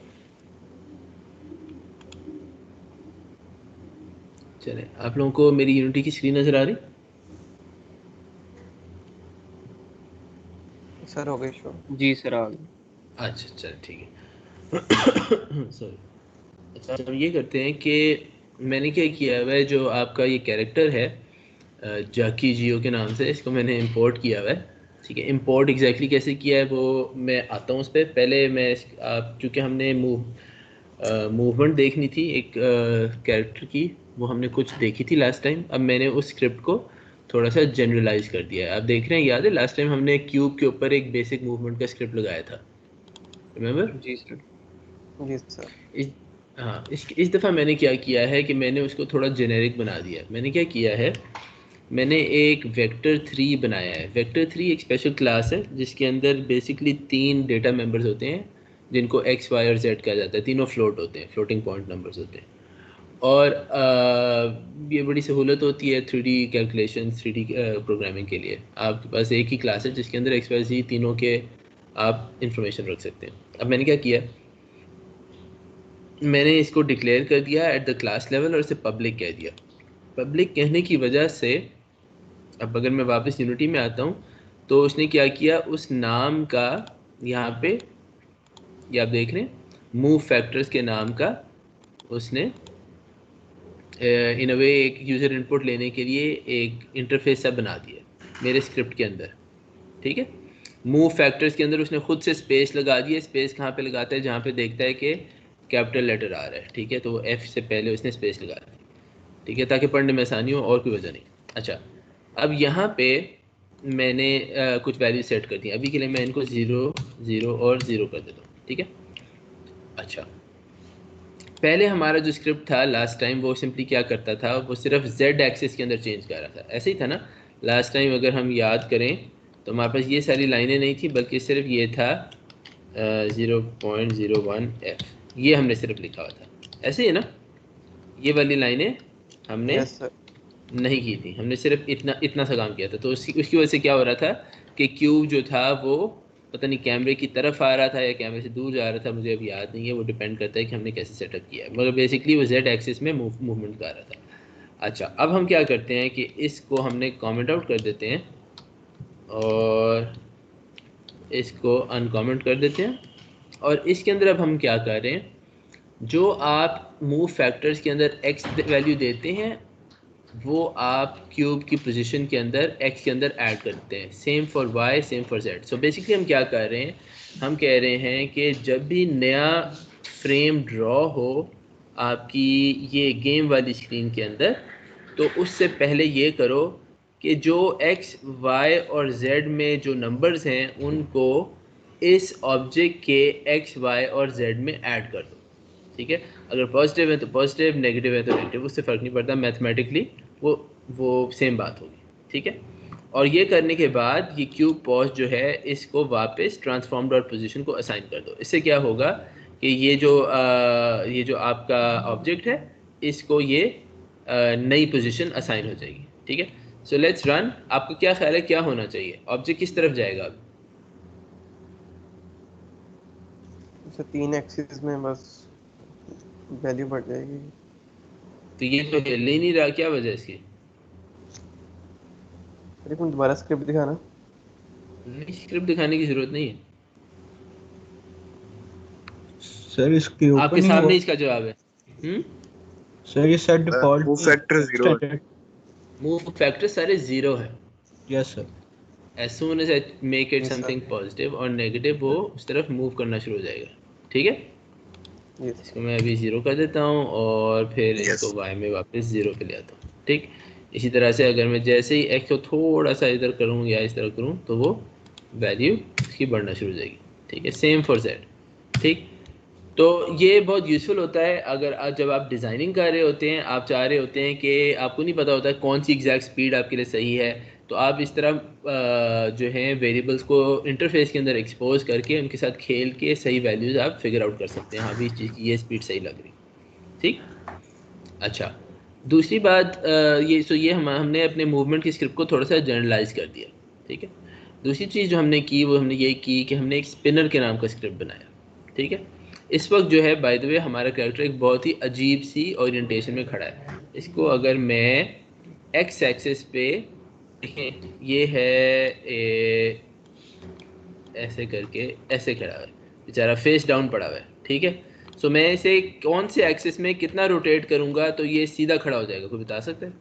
Speaker 3: चलें, आप लोगों को मेरी यूनिटी की स्क्रीन नज़र आ रही?
Speaker 5: सर हो गई शो।
Speaker 4: जी सर आ गई।
Speaker 3: अच्छा चल ठीक है। सॉरी। अच्छा हम ये करते हैं कि मैंने क्या किया हुआ है, जो आपका ये कैरेक्टर है जाकी जियो के नाम से, इसको मैंने इंपोर्ट किया हुआ है, ठीक है। इंपोर्ट एग्जैक्टली कैसे किया है वो मैं आता हूँ उस पर। पहले मैं आप चूँकि हमने मूवमेंट देखनी थी एक कैरेक्टर की, वो हमने कुछ देखी थी लास्ट टाइम। अब मैंने उस स्क्रिप्ट को थोड़ा सा जनरलाइज कर दिया है। आप देख रहे हैं, याद है लास्ट टाइम हमने क्यूब के ऊपर एक बेसिक मूवमेंट का स्क्रिप्ट लगाया था, रिमेंबर?
Speaker 4: जी सर।
Speaker 5: जी सर।
Speaker 3: हाँ, इस दफ़ा मैंने क्या किया है कि मैंने उसको थोड़ा जेनेरिक बना दिया। मैंने क्या किया है, मैंने एक वेक्टर 3 बनाया है। वेक्टर 3 एक स्पेशल क्लास है जिसके अंदर बेसिकली 3 डेटा मेंबर्स होते हैं जिनको एक्स वाई और जेड कहा जाता है। तीनों फ्लोट होते हैं, फ्लोटिंग पॉइंट नंबर्स होते हैं। और ये बड़ी सहूलत होती है 3D कैलकुलेशन, 3D प्रोग्रामिंग के लिए। आपके पास एक ही क्लास है जिसके अंदर एक्स वाई जी तीनों के आप इंफॉर्मेशन रख सकते हैं। अब मैंने क्या किया, मैंने इसको डिक्लेयर कर दिया एट द क्लास लेवल और इसे पब्लिक कह दिया। पब्लिक कहने की वजह से अब अगर मैं वापस यूनिटी में आता हूँ तो उसने क्या किया, उस नाम का यहाँ पे ये आप देख रहे हैं मूव फैक्टर्स के नाम का उसने इन अ वे एक यूज़र इनपुट लेने के लिए एक इंटरफेस सा बना दिया मेरे स्क्रिप्ट के अंदर, ठीक है। मूव फैक्टर्स के अंदर उसने खुद से स्पेस लगा दिया। स्पेस कहाँ पे लगाता है, जहाँ पे देखता है कि कैपिटल लेटर आ रहा है, ठीक है, तो वो एफ से पहले उसने स्पेस लगा दी, ठीक है, ताकि पढ़ने में आसानी हो, और कोई वजह नहीं। अच्छा, अब यहाँ पे मैंने कुछ वैल्यू सेट कर दी। अभी के लिए मैं इनको 0 0 और 0 कर देता हूँ, ठीक है। अच्छा, पहले हमारा जो स्क्रिप्ट था लास्ट टाइम वो सिंपली क्या करता था, वो सिर्फ z एक्सिस के अंदर चेंज कर रहा था। ऐसे ही था ना लास्ट टाइम, अगर हम याद करें तो हमारे पास ये सारी लाइनें नहीं थी, बल्कि सिर्फ ये था 0.01f, ये हमने सिर्फ लिखा हुआ था। ऐसे ही ना, ये वाली लाइनें हमने
Speaker 5: यस सर।
Speaker 3: नहीं की थी, हमने सिर्फ इतना सा काम किया था। तो उसकी वजह से क्या हो रहा था कि क्यूब जो था वो पता नहीं कैमरे की तरफ आ रहा था या कैमरे से दूर जा रहा था, मुझे अब याद नहीं है, वो डिपेंड करता है कि हमने कैसे सेटअप किया है, मगर बेसिकली वो जेड एक्सिस में मूवमेंट कर रहा था। अच्छा, अब हम क्या करते हैं कि इसको हमने कमेंट आउट कर देते हैं और इसको अनकमेंट कर देते हैं। और इसके अंदर अब हम क्या कर रहे हैं, जो आप मूव फैक्टर्स के अंदर एक्स वैल्यू देते हैं वो आप क्यूब की पोजीशन के अंदर एक्स के अंदर ऐड करते हैं। Same for y, same for z. So basically हम क्या कर रहे हैं, हम कह रहे हैं कि जब भी नया फ्रेम ड्रॉ हो आपकी ये गेम वाली स्क्रीन के अंदर, तो उससे पहले ये करो कि जो एक्स वाई और जेड में जो नंबर्स हैं उनको इस ऑब्जेक्ट के एक्स वाई और जेड में ऐड कर दो, ठीक है। अगर पॉजिटिव है तो पॉजिटिव, नेगेटिव है तो नेगेटिव, उससे फ़र्क नहीं पड़ता, मैथमेटिकली वो सेम बात होगी, ठीक है। और ये करने के बाद ये क्यूब पॉज जो है इसको वापस ट्रांसफॉर्म्ड और पोजीशन को असाइन कर दो। इससे क्या होगा कि ये जो आपका ऑब्जेक्ट है इसको ये नई पोजीशन असाइन हो जाएगी, ठीक है। So let's run. आपको क्या ख्याल है क्या होना चाहिए? ऑब्जेक्ट किस तरफ जाएगा अब?
Speaker 5: इसे 3 एक्सिस में बस वैल्यू बढ़ जाएगी।
Speaker 3: तो ये तो हिल ही नहीं रहा, क्या वजह है इसकी?
Speaker 5: अरे तुम दोबारा स्क्रिप्ट दिखाना।
Speaker 3: नहीं, स्क्रिप्ट दिखाने की जरूरत नहीं है,
Speaker 2: सर इसके ऊपर
Speaker 3: आपके
Speaker 2: नहीं
Speaker 3: सामने
Speaker 2: हुआ
Speaker 3: इसका जवाब है।
Speaker 2: सर, ये सेट डिफॉल्ट
Speaker 8: वो फैक्टर 0
Speaker 3: मूव फैक्टर सारे जीरो है।
Speaker 2: Yes sir.
Speaker 3: As soon as I make it
Speaker 5: Yes, sir.
Speaker 3: Something positive और नेगेटिव, वो उस तरफ मूव करना शुरू हो जाएगा। ठीक है,
Speaker 5: यस
Speaker 3: इसको मैं अभी जीरो कर देता हूँ और फिर
Speaker 8: Yes.
Speaker 3: इसको वाई में वापस जीरो पे ले आता हूँ। ठीक, इसी तरह से अगर मैं जैसे ही एक्स को थोड़ा सा इधर करूँ या इस तरह करूँ तो वो वैल्यू इसकी बढ़ना शुरू हो जाएगी। ठीक है, सेम फॉर जेड। ठीक, तो ये बहुत यूज़फुल होता है अगर जब आप डिज़ाइनिंग कर रहे होते हैं, आप चाह रहे होते हैं कि आपको नहीं पता होता कौन सी एग्जैक्ट स्पीड आपके लिए सही है, तो आप इस तरह जो है वेरिएबल्स को इंटरफेस के अंदर एक्सपोज करके उनके साथ खेल के सही वैल्यूज़ आप फिगर आउट कर सकते हैं। हाँ भी, इस चीज़ की ये स्पीड सही लग रही। ठीक, अच्छा, दूसरी बात ये हमने अपने मूवमेंट की स्क्रिप्ट को थोड़ा सा जनरलाइज कर दिया। ठीक है, दूसरी चीज़ जो हमने की वो हमने ये की कि हमने एक स्पिनर के नाम का स्क्रिप्ट बनाया। ठीक है, इस वक्त जो है बाय द वे हमारा कैरेक्टर एक बहुत ही अजीब सी ओरिएंटेशन में खड़ा है। इसको अगर मैं एक्स एक्सिस पे देखें, ये है ऐसे करके ऐसे खड़ा है, बेचारा फेस डाउन पड़ा हुआ है। ठीक है, सो मैं इसे कौन से एक्सिस में कितना रोटेट करूंगा तो ये सीधा खड़ा हो जाएगा? कोई बता सकता है?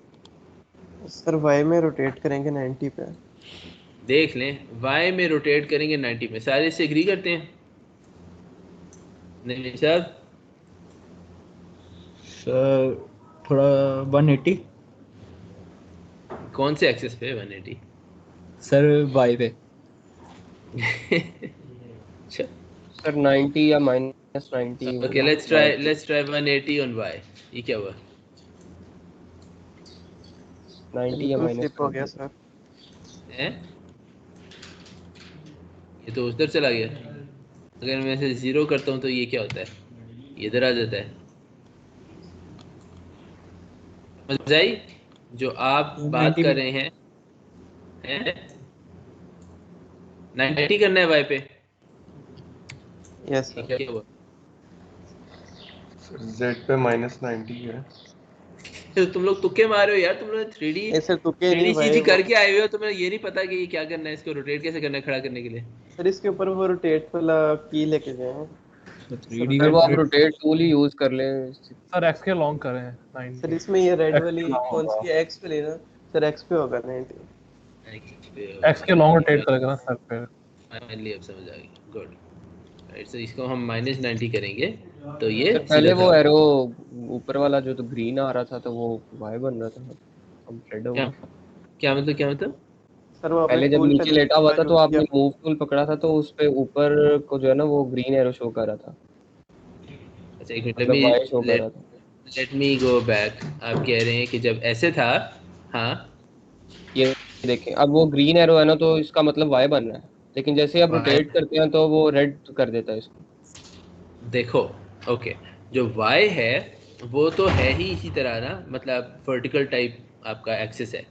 Speaker 5: सर वाई में रोटेट करेंगे 90 पे।
Speaker 3: देख लें, वाई में रोटेट करेंगे 90 में। सारे इससे एग्री करते हैं? नहीं साहब?
Speaker 2: सर थोड़ा 180
Speaker 3: कौन से एक्सिस पे 180?
Speaker 2: सर वाई पे।
Speaker 3: अच्छा,
Speaker 4: सर 90 या -90
Speaker 3: okay, let's try 180 on y. ये क्या हुआ?
Speaker 4: 90 या
Speaker 5: बिल्कुल फ्लिप हो गया
Speaker 4: -90।
Speaker 5: सर।
Speaker 3: हैं? ये तो उधर चला गया। अगर मैं इसे जीरो करता हूँ तो ये क्या होता है? ये इधर आ जाता है। समझ आई जो आप बात
Speaker 2: 90
Speaker 3: कर रहे हैं? 90 करना है वाई पे?
Speaker 5: यस
Speaker 3: ये
Speaker 5: सर।
Speaker 3: क्या हुआ?
Speaker 10: जेड पे -90 है।
Speaker 3: तो तुम लोग तुक्के मारे हो यार, तुम लोग 3D
Speaker 5: ऐसे तुक्के नहीं भाई,
Speaker 3: CG
Speaker 5: वो
Speaker 3: करके आए हुए हो, तुम्हें ये नहीं पता कि ये क्या करना है, इसको रोटेट कैसे करना है खड़ा करने के लिए।
Speaker 5: सर इसके ऊपर वो रोटेट वाला की लेके गए हैं।
Speaker 2: तो 3D
Speaker 4: सर वो आप
Speaker 2: का
Speaker 4: रोटेट टूल ही यूज कर लें।
Speaker 9: सर एक्स के लॉन्ग करें 90।
Speaker 5: सर इसमें ये रेड
Speaker 9: X
Speaker 5: वाली
Speaker 9: पे long
Speaker 5: कौन
Speaker 9: होगा।
Speaker 5: सी एक्स पे लेना? सर एक्स पे होगा 90।
Speaker 9: एक्स के लॉन्ग रोटेट करेगा ना सर पे।
Speaker 3: फाइनली अब समझ आ गई, गुड। राइट, सो इसको हम -90 करेंगे तो ये
Speaker 4: सर पहले
Speaker 3: सीधा
Speaker 4: वो
Speaker 3: खड़ा।
Speaker 4: एरो ऊपर वाला जो तो ग्रीन आ रहा था तो वो वाई बन रहा था, अब रेड हो
Speaker 3: क्या
Speaker 4: गया।
Speaker 3: क्या मतलब, क्या मतलब?
Speaker 5: सर वो आपने
Speaker 4: पहले जब
Speaker 5: टूल
Speaker 4: नीचे
Speaker 5: पे
Speaker 4: लेटा हुआ था तो
Speaker 5: यूज
Speaker 4: आपने
Speaker 5: किया।
Speaker 4: मूव टूल पकड़ा था तो उस पे ऊपर को जो है ना वो ग्रीन एरो शो कर रहा था,
Speaker 3: अच्छा एक मिनट,
Speaker 4: मतलब वाई शो कर रहा था।
Speaker 3: Let me go back. आप कह रहे हैं कि जब ऐसे था, हाँ,
Speaker 4: ये देखें, अब वो ग्रीन एरो है ना तो इसका मतलब वाई बन रहा है, लेकिन जैसे आप
Speaker 3: Y
Speaker 4: रोटेट करते हैं तो वो रेड कर देता है इसको।
Speaker 3: देखो, ओके, जो y है वो तो है ही इसी तरह ना, मतलब वर्टिकल टाइप आपका एक्सिस है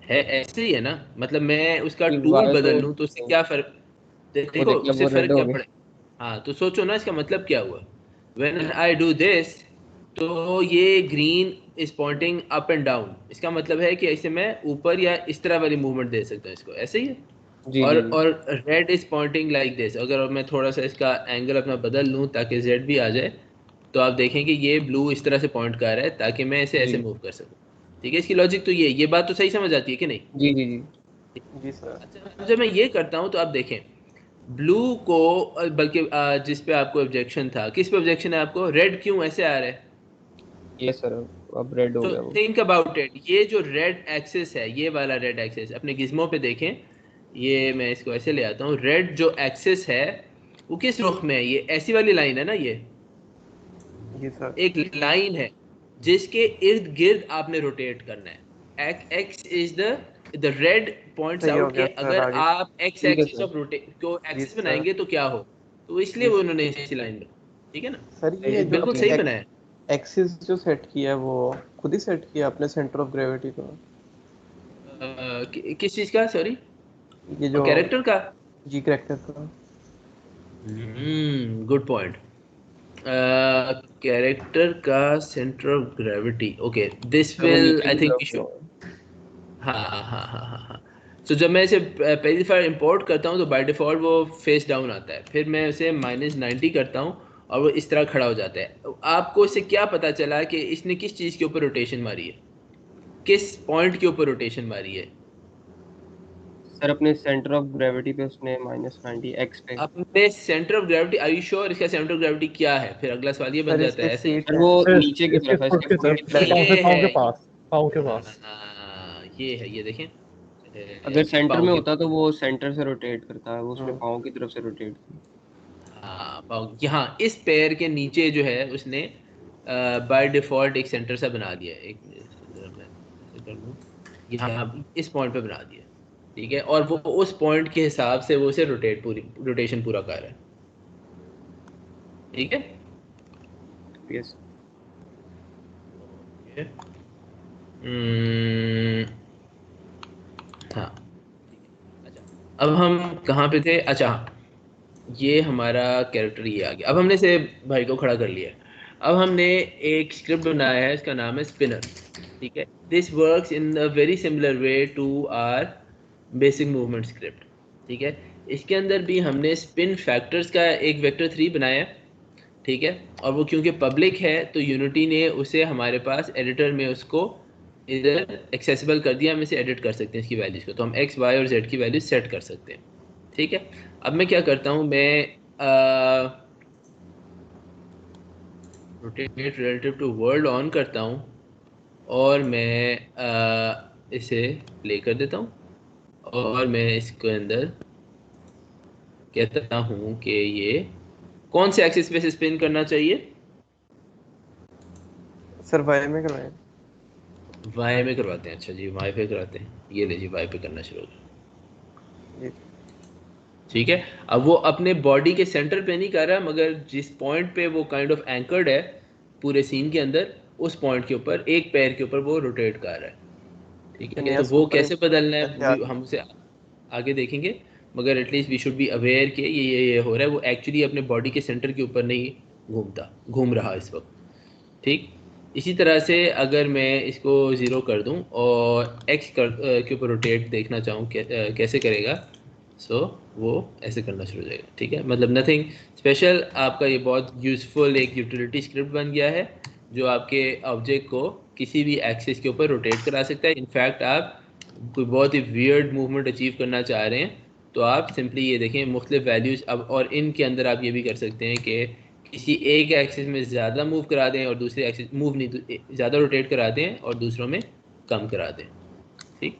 Speaker 3: ऐसे ही है ना, मतलब मैं उसका टूल
Speaker 4: वाई
Speaker 3: बदल
Speaker 4: तो
Speaker 3: लूँ तो उससे क्या फर्क,
Speaker 4: वो
Speaker 3: देखो
Speaker 4: देखिए अब
Speaker 3: उससे
Speaker 4: वो रेड
Speaker 3: फर्क
Speaker 4: हो
Speaker 3: क्या
Speaker 4: गया।
Speaker 3: पड़े। हाँ, तो सोचो ना इसका मतलब क्या हुआ। व्हेन आई डू दिस तो ये green is pointing up and down, इसका मतलब है कि इसे मैं ऊपर या इस तरह वाली मूवमेंट दे सकता हूँ, इसको ऐसे ही है।
Speaker 4: जी जी जी।
Speaker 3: और red is pointing like this. अगर मैं थोड़ा सा इसका एंगल अपना बदल लूँ ताकि जेड भी आ जाए तो आप देखें कि ये ब्लू इस तरह से पॉइंट कर रहा है ताकि मैं इसे ऐसे
Speaker 4: जी
Speaker 3: मूव कर सकूँ। ठीक है, इसकी लॉजिक तो ये बात तो सही समझ आती है कि नहीं?
Speaker 4: जी जी जी।
Speaker 5: जी सर।
Speaker 3: अच्छा, जब मैं ये करता हूँ तो आप देखें ब्लू को बल्कि जिस पे आपको ऑब्जेक्शन था, किस पे ऑब्जेक्शन है आपको? रेड क्यों ऐसे आ रहा है?
Speaker 4: ये सर अब रेड हो
Speaker 3: तो
Speaker 4: गया वो।
Speaker 3: थिंक अबाउट इट, ये जो रेड एक्सिस है, ये वाला रेड एक्सिस अपने गिज्मो पे देखें, ये मैं इसको ऐसे ले आता हूँ। रेड जो एक्सिस है वो किस रुख में है? ये ऐसी वाली लाइन है ना, ये
Speaker 5: जी सर।
Speaker 3: एक लाइन है जिसके इर्द गिर्द आपने रोटेट करना है। X is the red points
Speaker 5: सही हो
Speaker 3: आउट के
Speaker 5: गया सर,
Speaker 3: अगर
Speaker 5: आगे।
Speaker 3: आप एक्स
Speaker 4: ठीक है
Speaker 3: एक्सिस
Speaker 4: सर।
Speaker 3: ऑफ रोटेट को
Speaker 5: जी
Speaker 3: एक्सिस
Speaker 5: सर।
Speaker 3: बनाएंगे तो क्या हो, तो इसलिए
Speaker 5: जी
Speaker 3: वो
Speaker 5: सर।
Speaker 3: उन्होंने ऐसी लाइन बनाई। ठीक है ना,
Speaker 5: सर
Speaker 4: सही
Speaker 5: ये
Speaker 4: है,
Speaker 5: जो
Speaker 3: बिल्कुल
Speaker 5: अपने
Speaker 3: सही बनाया।
Speaker 5: एक्सिस जो सेट किया है वो खुद ही सेट किया अपने सेंटर ऑफ ग्रेविटी को?
Speaker 3: किस चीज़ का, सॉरी?
Speaker 5: ये जो
Speaker 3: कैरेक्टर का?
Speaker 5: जी कैरेक्टर का।
Speaker 3: Good point. कैरेक्टर का centre of gravity, okay, this
Speaker 4: वो
Speaker 3: विल
Speaker 4: नीचे
Speaker 3: आई
Speaker 4: की
Speaker 3: थिंक
Speaker 4: तरफ
Speaker 3: वी
Speaker 4: से
Speaker 3: शुड, हाँ। तो जब मैं इसे पहली बार इंपोर्ट करता हूँ तो बाय डिफ़ॉल्ट वो फेस डाउन आता है, फिर मैं उसे -90 करता हूँ और वो इस तरह खड़ा हो जाता है। आपको इससे क्या पता चला कि इसने किस चीज़ के ऊपर रोटेशन मारी है, किस पॉइंट के ऊपर रोटेशन मारी है?
Speaker 4: सर अपने सेंटर ऑफ ग्रेविटी पे उसने -90 एक्स पे।
Speaker 3: अपने centre of gravity, are you sure इसका सेंटर ऑफ ग्रेविटी क्या है? फिर अगला सवाल ये बन
Speaker 5: सर
Speaker 3: जाता
Speaker 5: इसके
Speaker 3: है ऐसे।
Speaker 5: फीट
Speaker 4: सर
Speaker 5: है।
Speaker 4: वो
Speaker 9: सर
Speaker 4: नीचे की
Speaker 9: इसके
Speaker 4: तरफ है,
Speaker 9: फुट
Speaker 4: इसके
Speaker 9: के
Speaker 4: फुट
Speaker 9: तरफ,
Speaker 4: की तरफ।
Speaker 3: ये
Speaker 9: पाँव
Speaker 3: है,
Speaker 9: के पास, पाँव के पास।
Speaker 3: ये है, ये देखें,
Speaker 4: अगर सेंटर
Speaker 3: पाँव
Speaker 4: में
Speaker 3: के,
Speaker 4: होता तो वो सेंटर से रोटेट करता है, वो उसने
Speaker 5: हाँ
Speaker 4: पाँव की तरफ से रोटेट किया।
Speaker 3: हाँ पाँव, यहाँ इस पैर के नीचे जो है उसने बाय डिफॉल्ट एक सेंटर सा बना दिया है। एक जरा मैं ऐसे कर लूँ, यहाँ इस पॉइंट पे बना दिया, ठीक है, और वो उस पॉइंट के हिसाब से वो उसे रोटेशन पूरा कर रहा है, ठीक है।
Speaker 4: यस।
Speaker 3: हम्म, हाँ, अच्छा, अब हम कहाँ पे थे? अच्छा हाँ, ये हमारा कैरेक्टर ये आ गया। अब हमने इसे भाई को खड़ा कर लिया है। अब हमने एक स्क्रिप्ट बनाया है, इसका नाम है स्पिनर, ठीक है। This works in a very similar way to our basic movement script, ठीक है। इसके अंदर भी हमने स्पिन फैक्टर्स का एक वेक्टर 3 बनाया है, ठीक है, और वो क्योंकि पब्लिक है तो यूनिटी ने उसे हमारे पास एडिटर में उसको इधर एक्सेसिबल कर दिया, हम इसे एडिट कर सकते हैं इसकी वैल्यूज को, तो हम एक्स वाई और जेड की वैल्यूज सेट कर सकते हैं, ठीक है। अब मैं क्या करता हूँ, मैं rotate relative to world on करता हूँ और मैं इसे प्ले कर देता हूँ और मैं इसके अंदर कहता हूँ कि ये कौन से एक्सिस पे से स्पिन करना चाहिए?
Speaker 5: सर वाई में करवाएं।
Speaker 3: वाई में करवाते हैं, अच्छा जी वाई पे करवाते हैं, ये ले जी वाई पे करना शुरू करो,
Speaker 5: जी
Speaker 3: ठीक है। अब वो अपने बॉडी के सेंटर पे नहीं कर रहा, मगर जिस पॉइंट पे वो काइंड ऑफ एंकर्ड है पूरे सीन के अंदर, उस पॉइंट के ऊपर एक पैर के ऊपर वो रोटेट कर रहा है, ठीक है। तो
Speaker 5: फिनियस
Speaker 3: वो
Speaker 5: ऊपर
Speaker 3: कैसे बदलना है
Speaker 5: एहतियात।
Speaker 3: हम उसे आगे देखेंगे, मगर at least we should be aware कि ये हो रहा है, वो एक्चुअली अपने बॉडी के सेंटर के ऊपर नहीं घूम रहा इस वक्त, ठीक। इसी तरह से अगर मैं इसको 0 कर दूं और एक्स के ऊपर रोटेट देखना चाहूँ कैसे करेगा, सो वो ऐसे करना शुरू हो जाएगा, ठीक है। मतलब नथिंग स्पेशल, आपका ये बहुत यूज़फुल एक यूटिलिटी स्क्रिप्ट बन गया है जो आपके ऑब्जेक्ट को किसी भी एक्सिस के ऊपर रोटेट करा सकता है। इनफैक्ट आप कोई बहुत ही वियर्ड मूवमेंट अचीव करना चाह रहे हैं तो आप सिंपली ये देखें मुख्तलिफ वैल्यूज़, अब और इनके अंदर आप ये भी कर सकते हैं कि किसी एक एक्सिस में ज़्यादा मूव करा दें और दूसरे एक्सिस मूव नहीं, ज़्यादा रोटेट करा दें और दूसरों में कम करा दें, ठीक।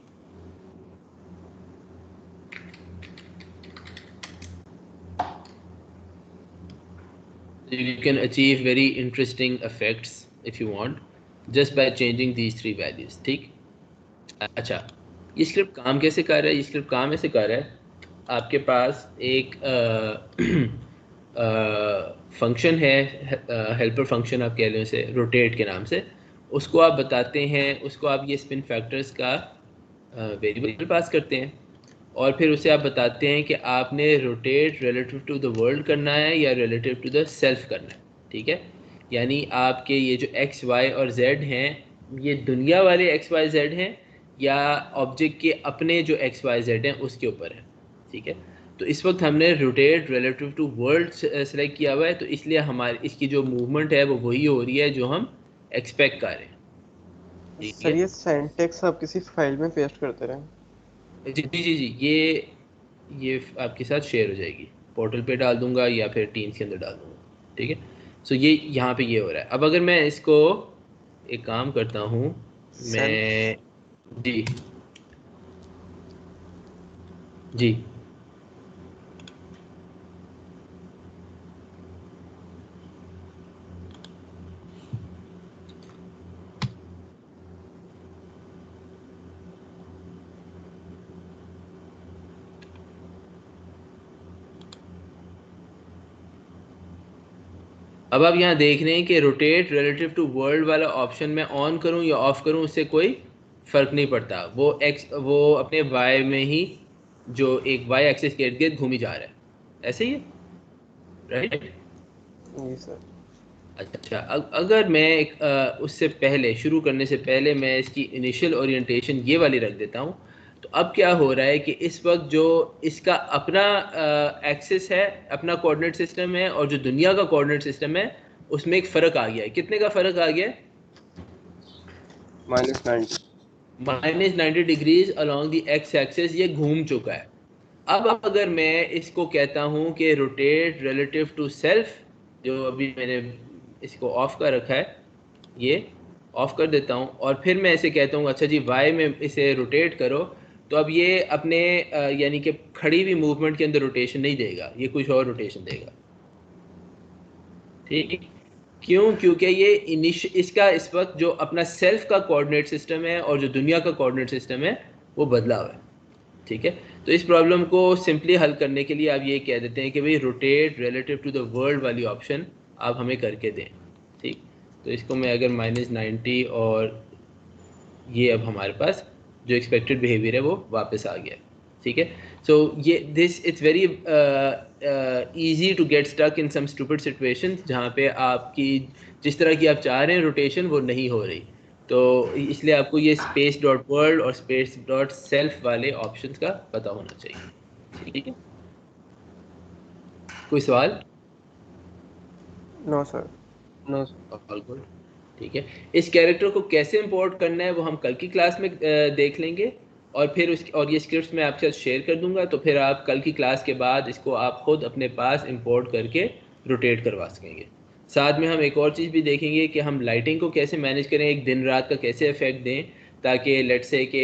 Speaker 3: You can achieve very interesting effects if you want just by changing these 3 values, ठीक। अच्छा, ये स्क्रिप्ट काम कैसे कर रहा है? ये स्क्रिप्ट काम ऐसे कर रहा है, आपके पास एक फंक्शन है, हेल्पर फंक्शन आप कह लें उसे, रोटेट के नाम से, उसको आप बताते हैं, उसको आप ये स्पिन फैक्टर्स का वेरिएबल पास करते हैं और फिर उसे आप बताते हैं कि आपने rotate relative to the world करना है या रिलेटिव टू द सेल्फ करना है, ठीक है। यानी आपके ये जो एक्स वाई और जेड हैं, ये दुनिया वाले एक्स वाई जेड हैं या ऑब्जेक्ट के अपने जो एक्स वाई जेड हैं उसके ऊपर है, ठीक है। तो इस वक्त हमने rotate relative to world select किया हुआ है, तो इसलिए हमारी इसकी जो मूवमेंट है वो वही हो रही है जो हम एक्सपेक्ट कर रहे हैं, ठीक
Speaker 5: सर
Speaker 3: है।
Speaker 5: ये सिंटैक्स आप किसी फाइल में पेस्ट करते रहें।
Speaker 3: जी जी जी जी, ये आपके साथ शेयर हो जाएगी, पोर्टल पे डाल दूंगा या फिर टीम्स के अंदर डाल दूंगा, ठीक है। सो ये यहाँ पे ये हो रहा है। अब अगर मैं इसको एक काम करता हूँ,
Speaker 5: सेल्फ
Speaker 3: मैं जी जी अब आप यहाँ देख रहे हैं कि रोटेट रिलेटिव टू वर्ल्ड वाला ऑप्शन मैं ऑन करूँ या ऑफ करूँ उससे कोई फ़र्क नहीं पड़ता, वो अपने y में ही जो एक y एक्सिस के इर्द गिर्द घूमी जा रहा है, ऐसे ही है, राइट?
Speaker 5: जी सर।
Speaker 3: अच्छा, अगर मैं उससे पहले शुरू करने से पहले मैं इसकी इनिशियल ओरिएंटेशन ये वाली रख देता हूँ, तो अब क्या हो रहा है कि इस वक्त जो इसका अपना एक्सिस है, अपना कोऑर्डिनेट सिस्टम है, और जो दुनिया का कोऑर्डिनेट सिस्टम है उसमें एक फ़र्क आ गया है। कितने का फ़र्क आ गया है? -90 degrees along the x axis ये घूम चुका है। अब अगर मैं इसको कहता हूँ कि रोटेट रिलेटिव टू सेल्फ, जो अभी मैंने इसको ऑफ कर रखा है, ये ऑफ कर देता हूँ, और फिर मैं इसे कहता हूँ अच्छा जी वाई में इसे रोटेट करो, तो अब ये अपने यानी कि खड़ी हुई मूवमेंट के अंदर रोटेशन नहीं देगा, ये कुछ और रोटेशन देगा। ठीक, क्यों? क्योंकि ये इसका इस वक्त जो अपना सेल्फ का कोऑर्डिनेट सिस्टम है और जो दुनिया का कोऑर्डिनेट सिस्टम है वो बदला हुआ है। ठीक है, तो इस प्रॉब्लम को सिंपली हल करने के लिए आप ये कह देते हैं कि भाई rotate relative to the world वाली ऑप्शन आप हमें करके दें। ठीक, तो इसको मैं अगर -90 और ये अब हमारे पास जो एक्सपेक्टेड बिहेवियर है वो वापस आ गया। ठीक है, सो ये this it's very easy to get stuck in some stupid situations जहाँ पे आपकी जिस तरह की आप चाह रहे हैं रोटेशन वो नहीं हो रही, तो इसलिए आपको ये स्पेस डॉट वर्ल्ड और स्पेस डॉट सेल्फ वाले ऑप्शंस का पता होना चाहिए। ठीक है, कोई सवाल?
Speaker 5: No sir.
Speaker 4: No
Speaker 3: all good. ठीक है, इस कैरेक्टर को कैसे इंपोर्ट करना है वो हम कल की क्लास में देख लेंगे, और फिर और ये स्क्रिप्ट्स मैं आपके साथ शेयर कर दूंगा, तो फिर आप कल की क्लास के बाद इसको आप खुद अपने पास इंपोर्ट करके रोटेट करवा सकेंगे। साथ में हम एक और चीज़ भी देखेंगे कि हम लाइटिंग को कैसे मैनेज करें, एक दिन रात का कैसे इफेक्ट दें, ताकि लेट्स से कि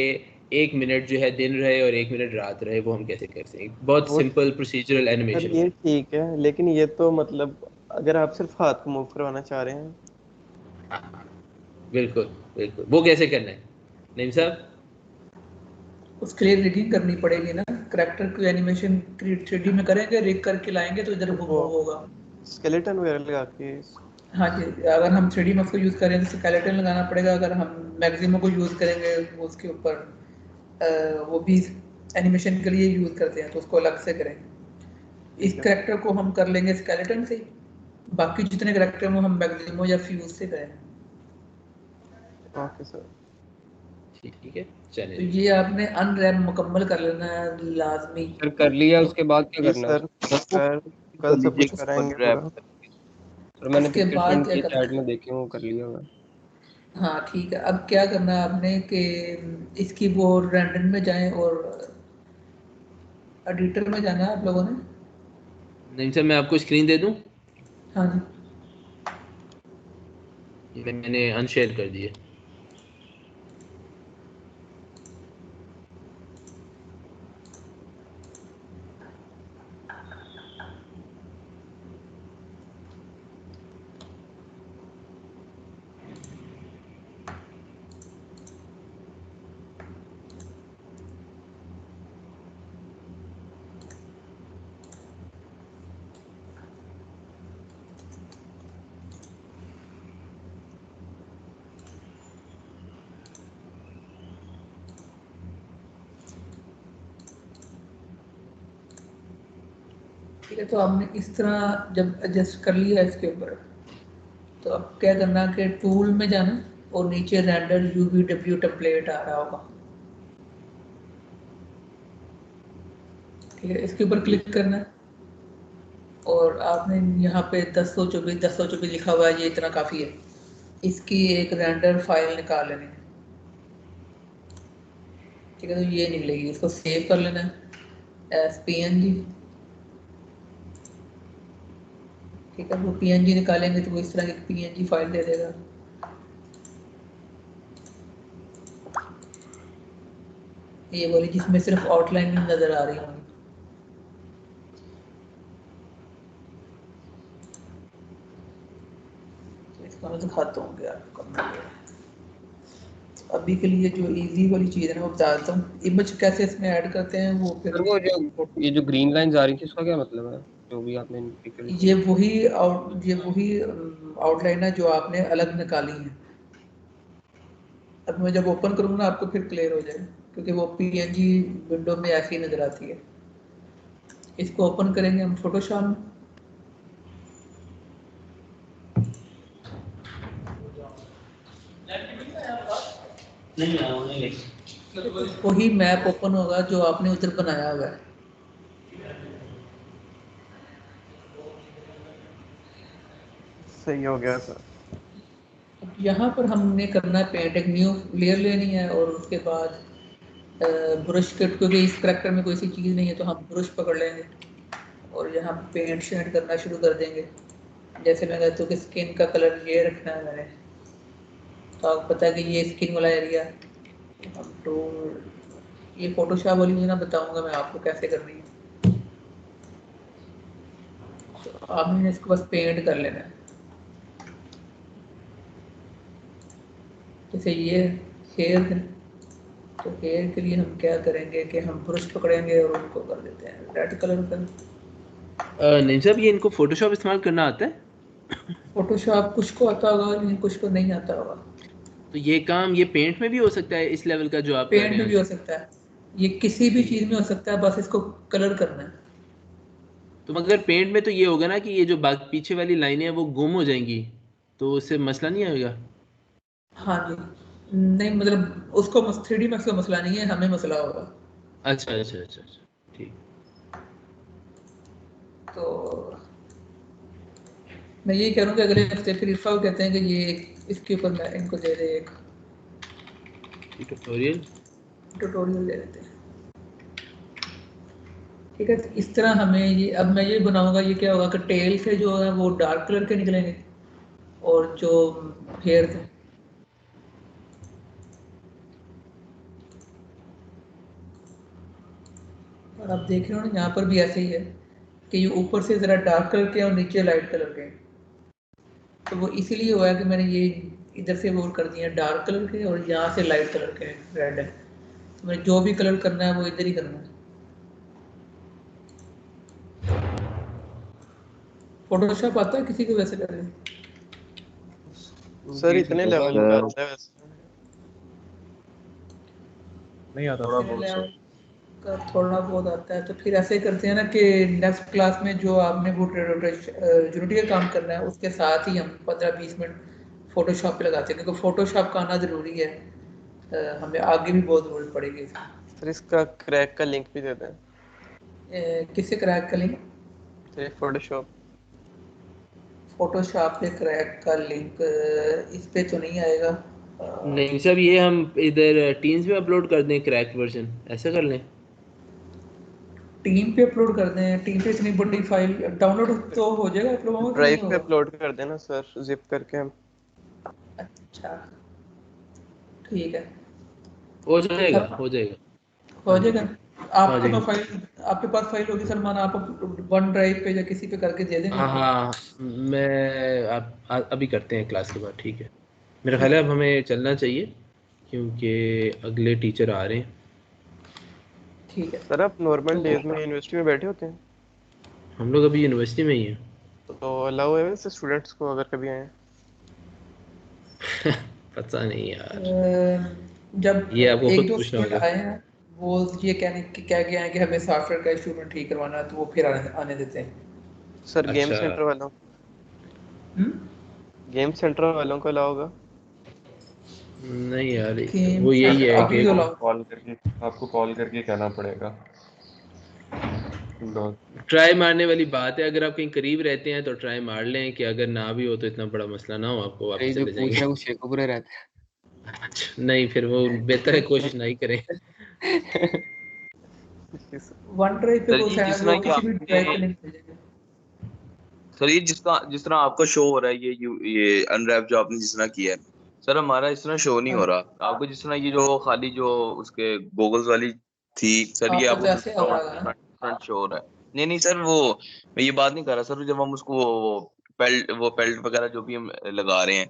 Speaker 3: 1 मिनट जो है दिन रहे और 1 मिनट रात रहे, वो हम कैसे कर सकें। बहुत सिंपल प्रोसीजरल
Speaker 5: सर
Speaker 3: एनिमेशन
Speaker 5: ये
Speaker 3: है।
Speaker 5: ठीक है, लेकिन ये तो मतलब अगर आप सिर्फ हाथ को मूव करवाना चाह रहे हैं।
Speaker 3: बिल्कुल बिल्कुल, वो कैसे करना है नईम साहब?
Speaker 6: उसके लिए रिगिंग करनी पड़ेगी ना, करैक्टर की एनिमेशन 3D में करेंगे, रिग करके लाएंगे तो इधर मूव होगा।
Speaker 5: स्केलेटन वगैरह लगा के।
Speaker 6: हाँ जी, अगर हम 3D में उसको यूज़ करें तो स्केलेटन लगाना पड़ेगा। अगर हम मैक्सिमो को यूज़ करेंगे उसके ऊपर वो भी एनिमेशन के लिए यूज़ करते हैं, तो उसको अलग से करेंगे। इस करैक्टर को हम कर लेंगे स्केलेटन से, बाकी जितने करैक्टर वो हम मैक्सिमो या फ्यूज से करेंगे।
Speaker 5: Okay sir.
Speaker 3: ठीक है, चलिए।
Speaker 6: तो ये आपने अनरैप मुकम्मल कर लेना है लाजमी।
Speaker 4: सर कर लिया, उसके बाद क्या
Speaker 5: जी
Speaker 4: करना है?
Speaker 5: सर, कल सब कुछ कराएंगे पूरा।
Speaker 4: सर मैंने
Speaker 6: उसके
Speaker 4: पिक्चर
Speaker 6: बाद
Speaker 4: सेंड
Speaker 6: क्या
Speaker 4: की
Speaker 6: करना
Speaker 4: चैट
Speaker 6: है?
Speaker 4: में देखी, वो कर लिया मैं।
Speaker 6: हाँ ठीक है, अब क्या करना है आपने कि इसकी वो रेंडर में जाएं और एडिटर में जाना है आप लोगों ने।
Speaker 3: नहीं सर, मैं आपको स्क्रीन दे दूं?
Speaker 6: हाँ जी,
Speaker 3: मैंने अनशेयर कर दिए।
Speaker 6: ठीक है, तो हमने इस तरह जब एडजस्ट कर लिया इसके ऊपर, तो अब क्या करना कि टूल में जाना और नीचे रेंडर UVW टेम्पलेट आ रहा होगा। ठीक है, इसके ऊपर क्लिक करना है और आपने यहाँ पे 1024 लिखा हुआ है, ये इतना काफ़ी है। इसकी एक रेंडर फाइल निकाल लेनी है। ठीक है, तो ये निकलेगी, इसको सेव कर लेना है एज PNG। ठीक है, वो PNG निकालेंगे तो वो इस तरह की PNG फाइल दे देगा। ये वाली जिसमें सिर्फ आउटलाइन नजर आ रही होगी। तो इसको मैं दिखाता हूँ कि आपको करना है। अभी के लिए जो इजी वाली चीज़ है ना वो बताता हूँ। इमेज कैसे इसमें ऐड करते हैं वो फिर
Speaker 4: सर वो जो ये जो ग्रीन लाइंस आ रही थी उसका क्या मतलब है, जो भी आपने पिक्चर दिखाई?
Speaker 6: ये वही आउटलाइन है जो आपने अलग निकाली है। अब मैं जब ओपन करूँगा ना आपको फिर क्लियर हो जाएगा, क्योंकि वो पीएनजी विंडो में ऐसी ही नज़र आती है। इसको ओपन करेंगे हम फोटोशॉप में।
Speaker 1: नहीं नहीं
Speaker 6: वही मैप ओपन होगा जो आपने उधर बनाया हुआ है।
Speaker 5: सही हो गया सर।
Speaker 6: अब यहाँ पर हमने करना है पेंट, एक न्यू लेयर लेनी है और उसके बाद ब्रश कट, क्योंकि इस करैक्टर में कोई सी चीज़ नहीं है तो हम ब्रश पकड़ लेंगे और यहाँ पेंट शेड करना शुरू कर देंगे। जैसे मैं कहता हूँ कि स्किन का कलर ये रखना है मैंने, तो आपको पता है कि ये स्किन वाला एरिया। हम तो ये फोटोशॉप वाली मुझे ना बताऊंगा मैं आपको कैसे करनी है, तो आपने इसको बस पेंट कर लेना है। जैसे ये हेयर है, तो हेयर के लिए हम क्या करेंगे कि हम ब्रश पकड़ेंगे और उनको कर देते हैं रेड कलर का।
Speaker 3: नहीं साहब, ये इनको फोटोशॉप इस्तेमाल करना आता है?
Speaker 6: फोटोशॉप कुछ को आता होगा लेकिन कुछ को नहीं आता होगा।
Speaker 3: तो ये काम ये पेंट में भी हो सकता है इस लेवल का जो आप कर
Speaker 6: पेंट
Speaker 3: रहे
Speaker 6: में
Speaker 3: हैं?
Speaker 6: भी हो सकता है, ये किसी भी चीज़ में हो सकता है, बस इसको कलर करना है।
Speaker 3: तो मगर पेंट में तो ये होगा ना कि ये जो पीछे वाली लाइनें हैं वो गुम हो जाएंगी, तो उससे मसला नहीं आएगा?
Speaker 6: हाँ जी, नहीं मतलब उसको 3D मैक्स का मसला नहीं है, हमें मसला होगा।
Speaker 3: अच्छा अच्छा अच्छा अच्छा, ठीक।
Speaker 6: तो मैं ये कह रहा हूँ कि अगले हफ्ते फिर इरफा को कहते हैं कि ये इसके ऊपर मैं इनको दे दे एक ट्यूटोरियल दे देते हैं। ठीक है, तो इस तरह हमें ये, अब मैं ये बनाऊंगा, ये क्या होगा कि टेल से जो है वो डार्क कलर के निकलेंगे और जो हेयर थे और आप देख रहे हो ना यहाँ पर भी ऐसे ही है कि ये ऊपर से ज़रा डार्क कलर के हैं और नीचे लाइट कलर के हैं। तो वो इसीलिए हुआ है कि मैंने ये इधर से वो कर दिया डार्क कलर के और यहाँ से लाइट कलर के रेड है। तो मैंने जो भी कलर करना है वो इधर ही करना है। फोटोशॉप आता है किसी को वैसे करने?
Speaker 5: सर इतने लेवल का आता है वैसे
Speaker 9: नहीं आता
Speaker 7: थोड़ा
Speaker 9: सर।
Speaker 7: बहुत सर।
Speaker 6: का थोड़ा बहुत आता है। तो फिर ऐसे करते हैं ना कि नेक्स्ट क्लास में जो आपने वो यूनिटी का काम करना है उसके साथ ही हम 15-20 मिनट फोटोशॉप पे लगाते हैं, क्योंकि फोटोशॉप का आना ज़रूरी है। हमें आगे भी बहुत ज़रूरत पड़ेगी।
Speaker 5: सर। इसका क्रैक का लिंक भी दे दें।
Speaker 6: किससे क्रैक का लिंक?
Speaker 5: फोटोशॉप
Speaker 6: फोटोशॉप पे क्रैक का लिंक इस पे तो नहीं आएगा।
Speaker 3: नहीं साहब, ये हम इधर टीम्स में अपलोड कर दें क्रैक वर्जन, ऐसा कर लें?
Speaker 6: टीम पे अपलोड कर दें। टीम पे इतनी बड़ी फाइल डाउनलोड तो हो जाएगा आप लोगों का कि नहीं
Speaker 5: ड्राइव पे
Speaker 6: होगा?
Speaker 5: अपलोड कर देना सर, जिप करके हम।
Speaker 6: अच्छा ठीक है,
Speaker 3: हो जाएगा
Speaker 6: सर
Speaker 3: हो जाएगा।
Speaker 6: हो
Speaker 3: हाँ जी
Speaker 6: जाएगा।
Speaker 3: ठीक। हाँ
Speaker 6: आपको
Speaker 3: जी
Speaker 6: मैं फाइल, आपके पास फाइल होगी सलमान, आप वन ड्राइव पे या किसी पे करके दे देंगे?
Speaker 3: हाँ हाँ, मैं आप अभी करते हैं क्लास के बाद, ठीक है? मेरा ख्याल
Speaker 6: ठीक
Speaker 3: है
Speaker 6: है
Speaker 3: अब हमें चलना चाहिए क्योंकि अगले टीचर आ रहे हैं।
Speaker 6: ठीक है।
Speaker 5: सर आप नॉर्मल
Speaker 6: तो
Speaker 5: डेज में यूनिवर्सिटी में बैठे होते हैं
Speaker 3: हम लोग अभी यूनिवर्सिटी में ही हैं।
Speaker 5: तो अलाउ है वैसे स्टूडेंट्स को अगर कभी आए?
Speaker 3: पता नहीं यार,
Speaker 6: जब
Speaker 3: ये आपको
Speaker 6: एक
Speaker 3: खुद
Speaker 6: दो
Speaker 3: पूछना
Speaker 6: स्टूडेंट
Speaker 3: होगा।
Speaker 6: आए हैं वो ये कहने कि कह गए हैं कि हमें सॉफ्टवेयर का स्टूडेंट ठीक करवाना है, तो वो फिर आने देते हैं।
Speaker 5: सर गेम
Speaker 3: अच्छा,
Speaker 5: सेंटर वालों
Speaker 6: हम्म?
Speaker 5: गेम सेंटर वालों को अलाउ होगा?
Speaker 3: नहीं यार,
Speaker 6: गेम
Speaker 3: वो यही
Speaker 6: सेंटर
Speaker 3: है
Speaker 6: अभी
Speaker 3: कि
Speaker 6: तो लाओ।
Speaker 10: आपको कॉल करके कहना पड़ेगा। लो।
Speaker 3: ट्राई मारने वाली बात है। अगर आप कहीं करीब रहते हैं तो ट्राई मार लें कि अगर ना भी हो तो इतना बड़ा मसला ना हो, आपको
Speaker 4: अरे
Speaker 3: वापस
Speaker 4: जो
Speaker 3: चले
Speaker 4: पूछ रहा
Speaker 3: जाएंगे।
Speaker 4: है वो शेखपुरे रहता
Speaker 3: अच्छा, नहीं फिर वो बेहतर है कोशिश नहीं करें।
Speaker 4: है।
Speaker 6: वन ड्राइव पे
Speaker 7: सर
Speaker 6: वो
Speaker 7: ये जिस
Speaker 6: शायद
Speaker 7: तरह
Speaker 6: वो
Speaker 7: की
Speaker 6: किसी भी ड्राइव पे
Speaker 7: आपने
Speaker 6: लिंक भेजेंगे।
Speaker 7: सर ये जिस तरह आपका शो हो रहा है ये अनरैप जो आपने जिस तरह किया है सर, हमारा इस तरह शो नहीं
Speaker 6: हाँ
Speaker 7: हो
Speaker 6: जी,
Speaker 7: रहा। आपको जिस तरह ये जो खाली जो उसके गोगल्स वाली थी सर, ये
Speaker 6: आपको तो
Speaker 7: आपको
Speaker 6: ऐसे हो रहा है ना।
Speaker 7: फ्रंट शो हो रहा है। नहीं नहीं सर, वो मैं ये बात नहीं कर रहा सर। जब हम उसको वो पेल्ट वगैरह जो भी हम लगा रहे हैं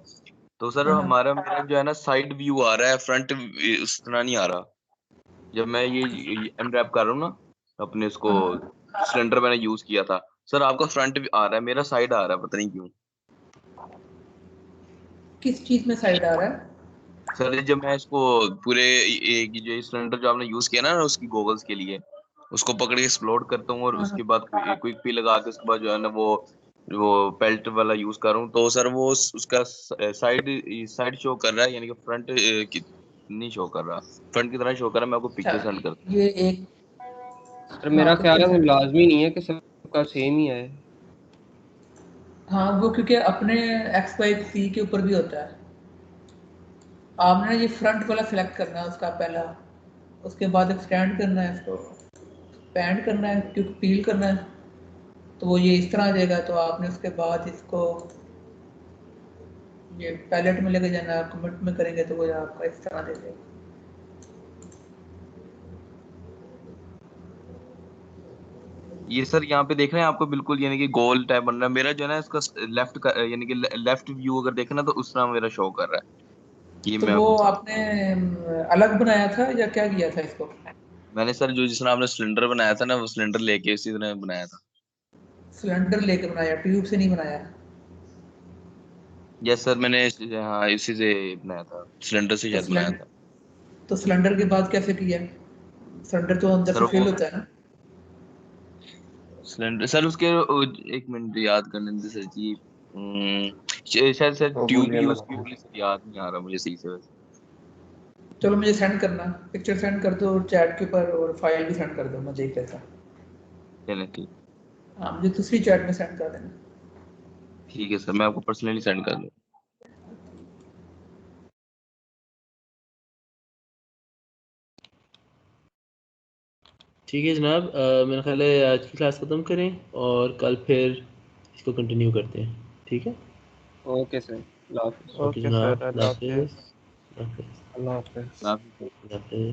Speaker 7: तो सर
Speaker 6: हाँ हाँ
Speaker 7: हमारा मेरा जो है ना साइड व्यू आ रहा है, फ्रंट उस तरह नहीं आ रहा। जब मैं ये अनरैप कर रहा हूँ ना अपने उसको
Speaker 6: हाँ।
Speaker 7: सिलेंडर मैंने यूज किया था सर, आपका फ्रंट आ रहा है, मेरा साइड आ रहा है, पता नहीं क्यों।
Speaker 6: किस चीज में साइड आ रहा है?
Speaker 7: सर जब मैं इसको पूरे एक जो सिलेंडर जो आपने यूज किया ना उसकी गॉगल्स के लिए, उसको पकड़ के एक्सप्लोड करता हूँ और
Speaker 6: हाँ,
Speaker 7: उसके बाद क्विक पी लगा के उसके बाद जो है ना वो पेल्ट वाला यूज कर रहा हूँ, तो सर वो उसका साइड साइड शो कर रहा है, यानी कि फ्रंट नहीं शो कर रहा, फ्रंट की तरह शो कर रहा है। मैं आपको पिक्चर
Speaker 6: अच्छा,
Speaker 7: सेंड करता
Speaker 6: ये एक
Speaker 4: सर मेरा
Speaker 6: हाँ
Speaker 4: ख्याल है
Speaker 6: पिक्चर
Speaker 4: वो
Speaker 6: सेंड।
Speaker 4: लाजमी नहीं है कि सबका सेम ही आए।
Speaker 6: हाँ वो क्योंकि अपने एक्स वाई सी के ऊपर भी होता है। आपने ये फ्रंट वाला सिलेक्ट करना है उसका पहला, उसके बाद एक्सटेंड करना है इसको, पैंट करना है क्योंकि पील करना है, तो वो ये इस तरह आ जाएगा। तो आपने उसके बाद इसको ये पैलेट में लेके जाना है, कमिट में करेंगे तो वो आपका इस तरह दे देगा।
Speaker 7: ये सर यहाँ पे देख रहे हैं आपको बिल्कुल यानी कि गोल टाइप बन रहा है मेरा जो है ना, इसका लेफ्ट का यानी कि लेफ्ट व्यू अगर देखना तो उस तरह मेरा शो कर रहा है। ये
Speaker 6: तो
Speaker 7: मैं
Speaker 6: वो
Speaker 7: आपको बता,
Speaker 6: आपने अलग बनाया था या क्या किया था इसको?
Speaker 7: मैंने सर जो जिस तरह आपने सिलेंडर बनाया था ना वो सिलेंडर लेके इसी तरह बनाया था।
Speaker 6: सिलेंडर लेके बनाया, ट्यूब से नहीं बनाया?
Speaker 7: यस सर, मैंने हाँ इसी से बनाया था, सिलेंडर से
Speaker 6: तो
Speaker 7: शायद बनाया था।
Speaker 6: सिलेंडर के बाद कैसे किया? सिलेंडर तो अंदर
Speaker 7: सर
Speaker 6: से
Speaker 7: वो
Speaker 6: फिल होता है ना।
Speaker 7: सिलेंडर सर उसके एक मिनट याद करने दे सर जी। शायद सर
Speaker 10: वो
Speaker 7: ट्यूब
Speaker 10: बुलियन
Speaker 7: ही उसकी
Speaker 10: लगा।
Speaker 7: होगी सर, याद नहीं आ रहा मुझे सही से वैसे।
Speaker 6: चलो मुझे सेंड करना, पिक्चर सेंड कर दो चैट के ऊपर और फाइल भी सेंड कर दो, मैं देख लेता हूँ।
Speaker 7: चलें ठीक,
Speaker 6: हाँ मुझे दूसरी चैट में सेंड कर देना।
Speaker 7: ठीक है सर, मैं आपको पर्सनली सेंड कर दूँ।
Speaker 3: ठीक है जनाब, मेरा ख्याल है आज की क्लास ख़त्म करें और कल फिर इसको कंटिन्यू करते हैं, ठीक है?
Speaker 4: ओके सर, अल्लाह हाफिज़।
Speaker 3: ओके
Speaker 5: ओके
Speaker 3: जनाब,
Speaker 5: सर,
Speaker 3: अल्लाह
Speaker 5: अल्लाह
Speaker 3: हाफिज़।
Speaker 5: हाफिज़।
Speaker 3: अल्लाह हाफिज़।
Speaker 10: अल्लाह हाफिज़।
Speaker 3: अल्लाह हाफिज़।